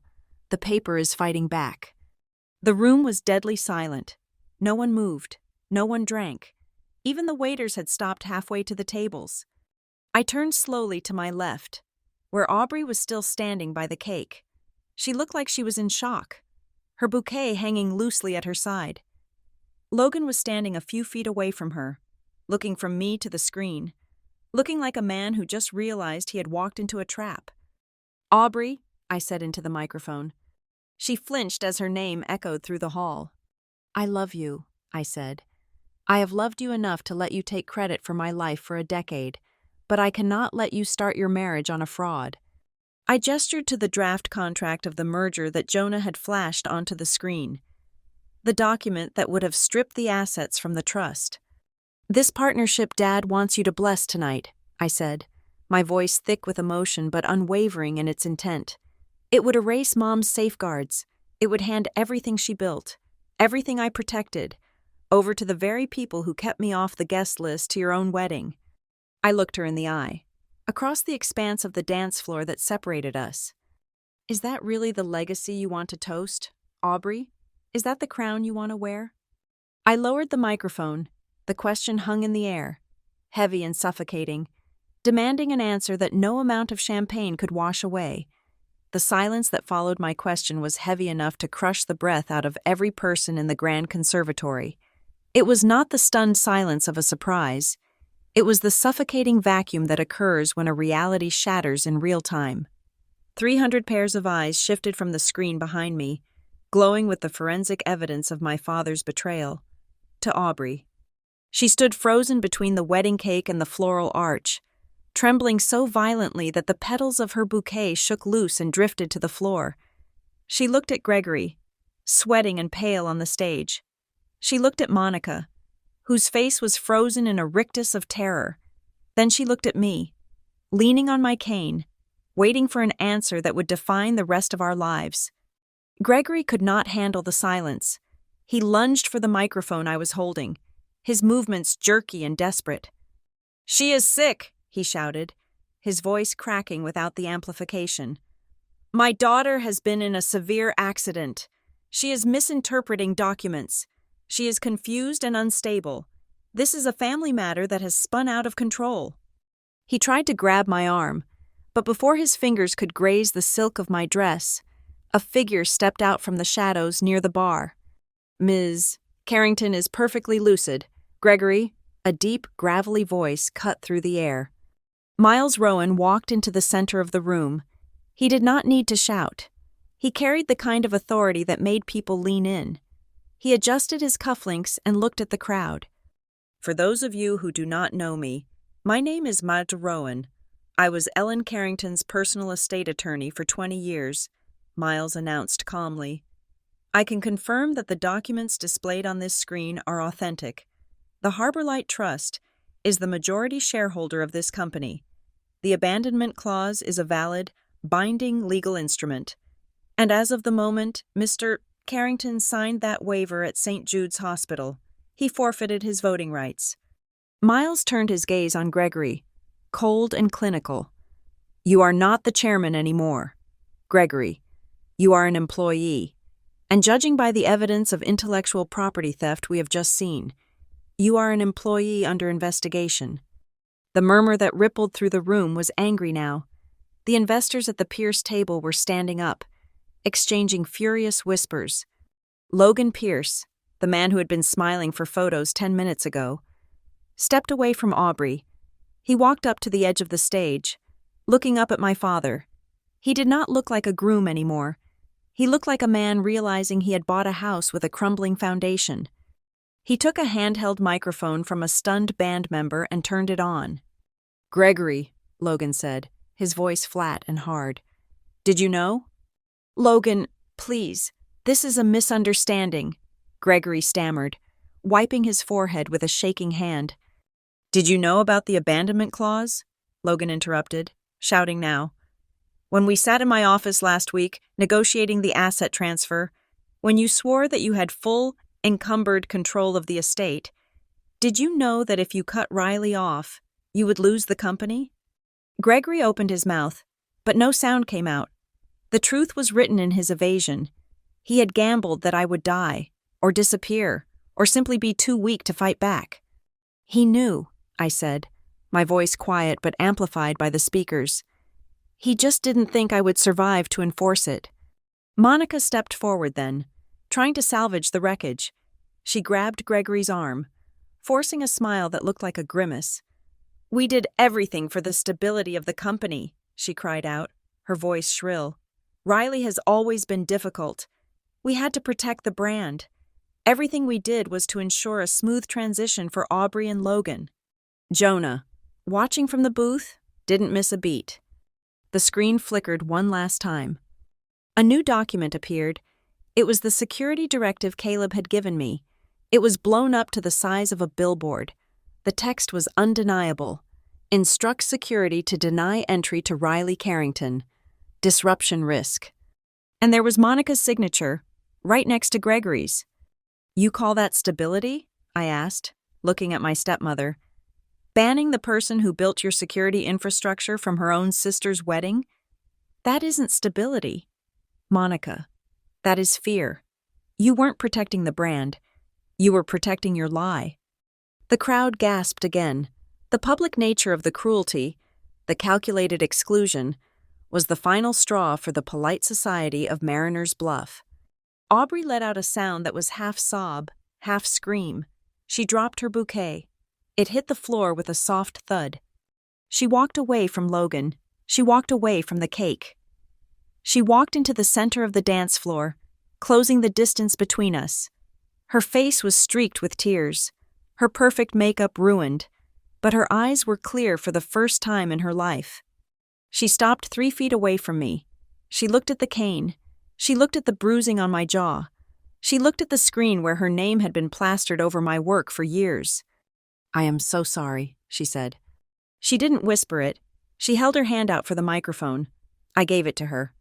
the paper is fighting back. The room was deadly silent. No one moved. No one drank. Even the waiters had stopped halfway to the tables. I turned slowly to my left, where Aubrey was still standing by the cake. She looked like she was in shock, her bouquet hanging loosely at her side. Logan was standing a few feet away from her, looking from me to the screen, looking like a man who just realized he had walked into a trap. "Aubrey," I said into the microphone. She flinched as her name echoed through the hall. "I love you," I said. "I have loved you enough to let you take credit for my life for a decade, but I cannot let you start your marriage on a fraud." I gestured to the draft contract of the merger that Jonah had flashed onto the screen, the document that would have stripped the assets from the trust. "This partnership Dad wants you to bless tonight," I said, my voice thick with emotion but unwavering in its intent. "It would erase Mom's safeguards. It would hand everything she built, everything I protected, over to the very people who kept me off the guest list to your own wedding." I looked her in the eye, across the expanse of the dance floor that separated us. "Is that really the legacy you want to toast, Aubrey? Is that the crown you want to wear?" I lowered the microphone. The question hung in the air, heavy and suffocating, demanding an answer that no amount of champagne could wash away. The silence that followed my question was heavy enough to crush the breath out of every person in the grand conservatory. It was not the stunned silence of a surprise. It was the suffocating vacuum that occurs when a reality shatters in real time. 300 pairs of eyes shifted from the screen behind me, glowing with the forensic evidence of my father's betrayal, to Aubrey. She stood frozen between the wedding cake and the floral arch, trembling so violently that the petals of her bouquet shook loose and drifted to the floor. She looked at Gregory, sweating and pale on the stage. She looked at Monica, whose face was frozen in a rictus of terror. Then she looked at me, leaning on my cane, waiting for an answer that would define the rest of our lives. Gregory could not handle the silence. He lunged for the microphone I was holding, his movements jerky and desperate. "She is sick," he shouted, his voice cracking without the amplification. "My daughter has been in a severe accident. She is misinterpreting documents. She is confused and unstable. This is a family matter that has spun out of control." He tried to grab my arm, but before his fingers could graze the silk of my dress, a figure stepped out from the shadows near the bar. "Ms. Carrington is perfectly lucid. Gregory," a deep, gravelly voice cut through the air. Miles Rowan walked into the center of the room. He did not need to shout. He carried the kind of authority that made people lean in. He adjusted his cufflinks and looked at the crowd. "For those of you who do not know me, my name is Miles Rowan. I was Ellen Carrington's personal estate attorney for 20 years, Miles announced calmly. "I can confirm that the documents displayed on this screen are authentic. The Harborlight Trust is the majority shareholder of this company. The abandonment clause is a valid, binding legal instrument. And as of the moment Mr. Carrington signed that waiver at St. Jude's Hospital, he forfeited his voting rights." Miles turned his gaze on Gregory, cold and clinical. "You are not the chairman anymore, Gregory. You are an employee. And judging by the evidence of intellectual property theft we have just seen, You are an employee under investigation." The murmur that rippled through the room was angry now. The investors at the Pierce table were standing up, exchanging furious whispers. Logan Pierce, the man who had been smiling for photos 10 minutes ago, stepped away from Aubrey. He walked up to the edge of the stage, looking up at my father. He did not look like a groom anymore. He looked like a man realizing he had bought a house with a crumbling foundation. He took a handheld microphone from a stunned band member and turned it on. "Gregory," Logan said, his voice flat and hard. "Did you know?" "Logan, please, this is a misunderstanding," Gregory stammered, wiping his forehead with a shaking hand. "Did you know about the abandonment clause?" Logan interrupted, shouting now. "When we sat in my office last week, negotiating the asset transfer, when you swore that you had full, encumbered control of the estate, did you know that if you cut Riley off, you would lose the company?" Gregory opened his mouth, but no sound came out. The truth was written in his evasion. He had gambled that I would die, or disappear, or simply be too weak to fight back. "He knew," I said, my voice quiet but amplified by the speakers. "He just didn't think I would survive to enforce it." Monica stepped forward then, trying to salvage the wreckage. She grabbed Gregory's arm, forcing a smile that looked like a grimace. "We did everything for the stability of the company," she cried out, her voice shrill. "Riley has always been difficult. We had to protect the brand. Everything we did was to ensure a smooth transition for Aubrey and Logan." Jonah, watching from the booth, didn't miss a beat. The screen flickered one last time. A new document appeared. It was the security directive Caleb had given me. It was blown up to the size of a billboard. The text was undeniable. "Instruct security to deny entry to Riley Carrington. Disruption risk." And there was Monica's signature, right next to Gregory's. "You call that stability?" I asked, looking at my stepmother. "Banning the person who built your security infrastructure from her own sister's wedding? That isn't stability. Monica, that is fear. You weren't protecting the brand. You were protecting your lie." The crowd gasped again. The public nature of the cruelty, the calculated exclusion, was the final straw for the polite society of Mariner's Bluff. Aubrey let out a sound that was half sob, half scream. She dropped her bouquet. It hit the floor with a soft thud. She walked away from Logan. She walked away from the cake. She walked into the center of the dance floor, closing the distance between us. Her face was streaked with tears, her perfect makeup ruined, but her eyes were clear for the first time in her life. She stopped 3 feet away from me. She looked at the cane. She looked at the bruising on my jaw. She looked at the screen where her name had been plastered over my work for years. "I am so sorry," she said. She didn't whisper it. She held her hand out for the microphone. I gave it to her.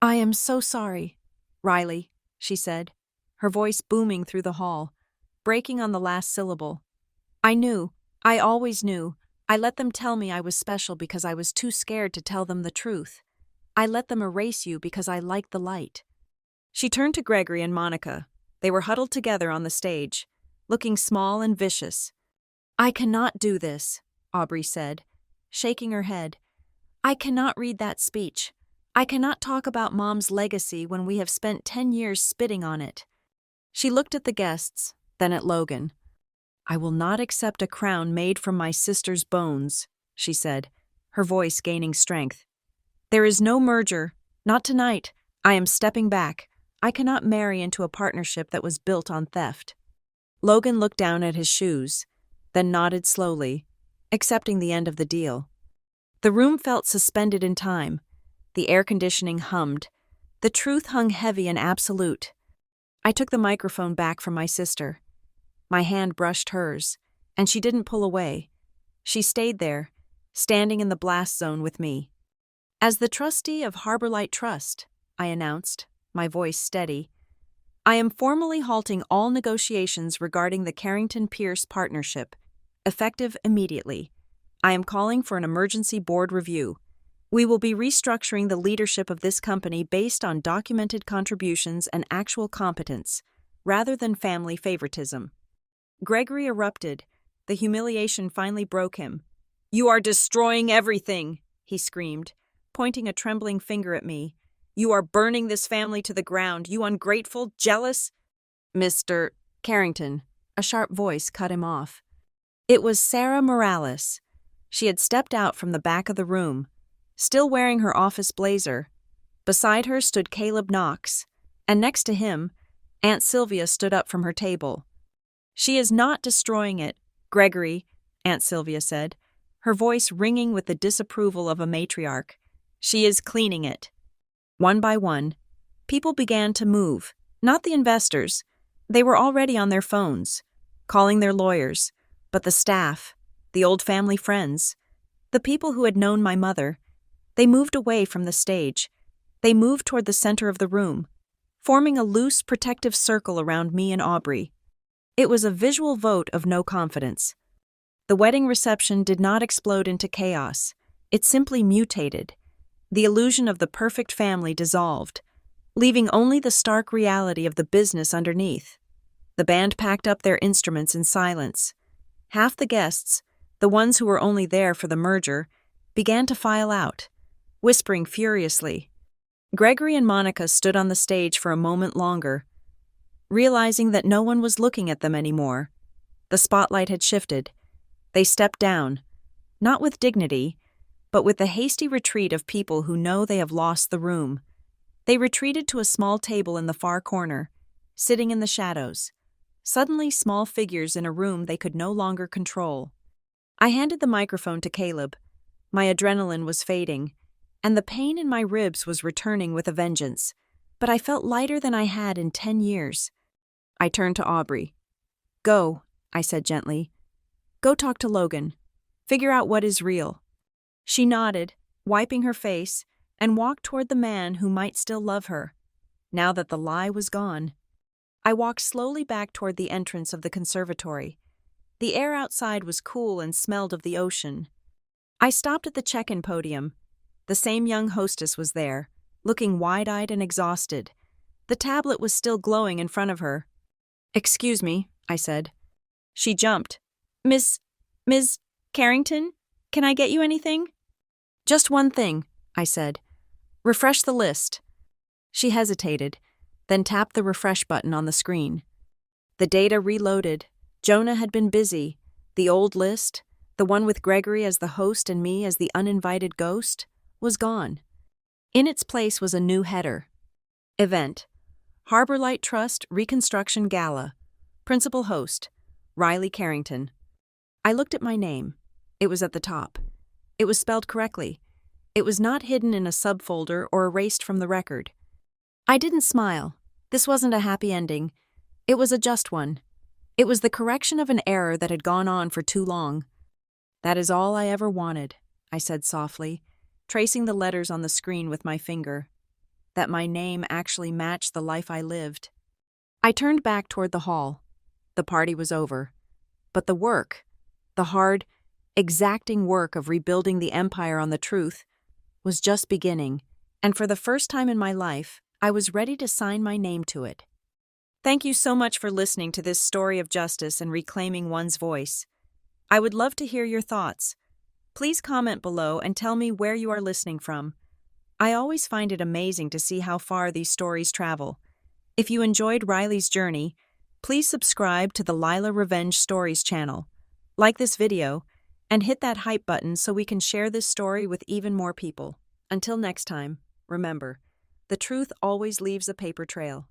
"I am so sorry, Riley," she said, her voice booming through the hall, breaking on the last syllable. I always knew. I let them tell me I was special because I was too scared to tell them the truth. I let them erase you because I liked the light." She turned to Gregory and Monica. They were huddled together on the stage, looking small and vicious. "I cannot do this," Aubrey said, shaking her head. "I cannot read that speech. I cannot talk about Mom's legacy when we have spent 10 years spitting on it." She looked at the guests, then at Logan. "I will not accept a crown made from my sister's bones," she said, her voice gaining strength. "There is no merger. Not tonight. I am stepping back. I cannot marry into a partnership that was built on theft." Logan looked down at his shoes, then nodded slowly, accepting the end of the deal. The room felt suspended in time. The air conditioning hummed. The truth hung heavy and absolute. I took the microphone back from my sister. My hand brushed hers, and she didn't pull away. She stayed there, standing in the blast zone with me. "As the trustee of Harborlight Trust," I announced, my voice steady, "I am formally halting all negotiations regarding the Carrington-Pierce partnership, effective immediately. I am calling for an emergency board review. We will be restructuring the leadership of this company based on documented contributions and actual competence, rather than family favoritism." Gregory erupted. The humiliation finally broke him. "You are destroying everything," he screamed, pointing a trembling finger at me. "You are burning this family to the ground, you ungrateful, jealous—" "Mr. Carrington," a sharp voice cut him off. It was Sarah Morales. She had stepped out from the back of the room, still wearing her office blazer. Beside her stood Caleb Knox, and next to him, Aunt Sylvia stood up from her table. "She is not destroying it, Gregory," Aunt Sylvia said, her voice ringing with the disapproval of a matriarch. "She is cleaning it." One by one, people began to move, not the investors. They were already on their phones, calling their lawyers, but the staff, the old family friends, the people who had known my mother, they moved away from the stage. They moved toward the center of the room, forming a loose, protective circle around me and Aubrey. It was a visual vote of no confidence. The wedding reception did not explode into chaos. It simply mutated. The illusion of the perfect family dissolved, leaving only the stark reality of the business underneath. The band packed up their instruments in silence. Half the guests, the ones who were only there for the merger, began to file out, whispering furiously. Gregory and Monica stood on the stage for a moment longer, realizing that no one was looking at them anymore. The spotlight had shifted. They stepped down, not with dignity, but with the hasty retreat of people who know they have lost the room. They retreated to a small table in the far corner, sitting in the shadows, suddenly small figures in a room they could no longer control. I handed the microphone to Caleb. My adrenaline was fading, and the pain in my ribs was returning with a vengeance, but I felt lighter than I had in 10 years. I turned to Aubrey. "Go," I said gently. "Go talk to Logan. Figure out what is real." She nodded, wiping her face, and walked toward the man who might still love her, now that the lie was gone. I walked slowly back toward the entrance of the conservatory. The air outside was cool and smelled of the ocean. I stopped at the check-in podium. The same young hostess was there, looking wide-eyed and exhausted. The tablet was still glowing in front of her. "Excuse me," I said. She jumped. Ms. Carrington, can I get you anything?" "Just one thing," I said. "Refresh the list." She hesitated, then tapped the refresh button on the screen. The data reloaded. Jonah had been busy. The old list, the one with Gregory as the host and me as the uninvited ghost, was gone. In its place was a new header. Event: Harbor Light Trust Reconstruction Gala. Principal host: Riley Carrington. I looked at my name. It was at the top. It was spelled correctly. It was not hidden in a subfolder or erased from the record. I didn't smile. This wasn't a happy ending. It was a just one. It was the correction of an error that had gone on for too long. "That is all I ever wanted," I said softly, tracing the letters on the screen with my finger. That my name actually matched the life I lived. I turned back toward the hall. The party was over. But the work, the hard, exacting work of rebuilding the empire on the truth, was just beginning, and for the first time in my life, I was ready to sign my name to it. Thank you so much for listening to this story of justice and reclaiming one's voice. I would love to hear your thoughts. Please comment below and tell me where you are listening from. I always find it amazing to see how far these stories travel. If you enjoyed Riley's journey, please subscribe to the Lila Revenge Stories channel, like this video, and hit that hype button so we can share this story with even more people. Until next time, remember, the truth always leaves a paper trail.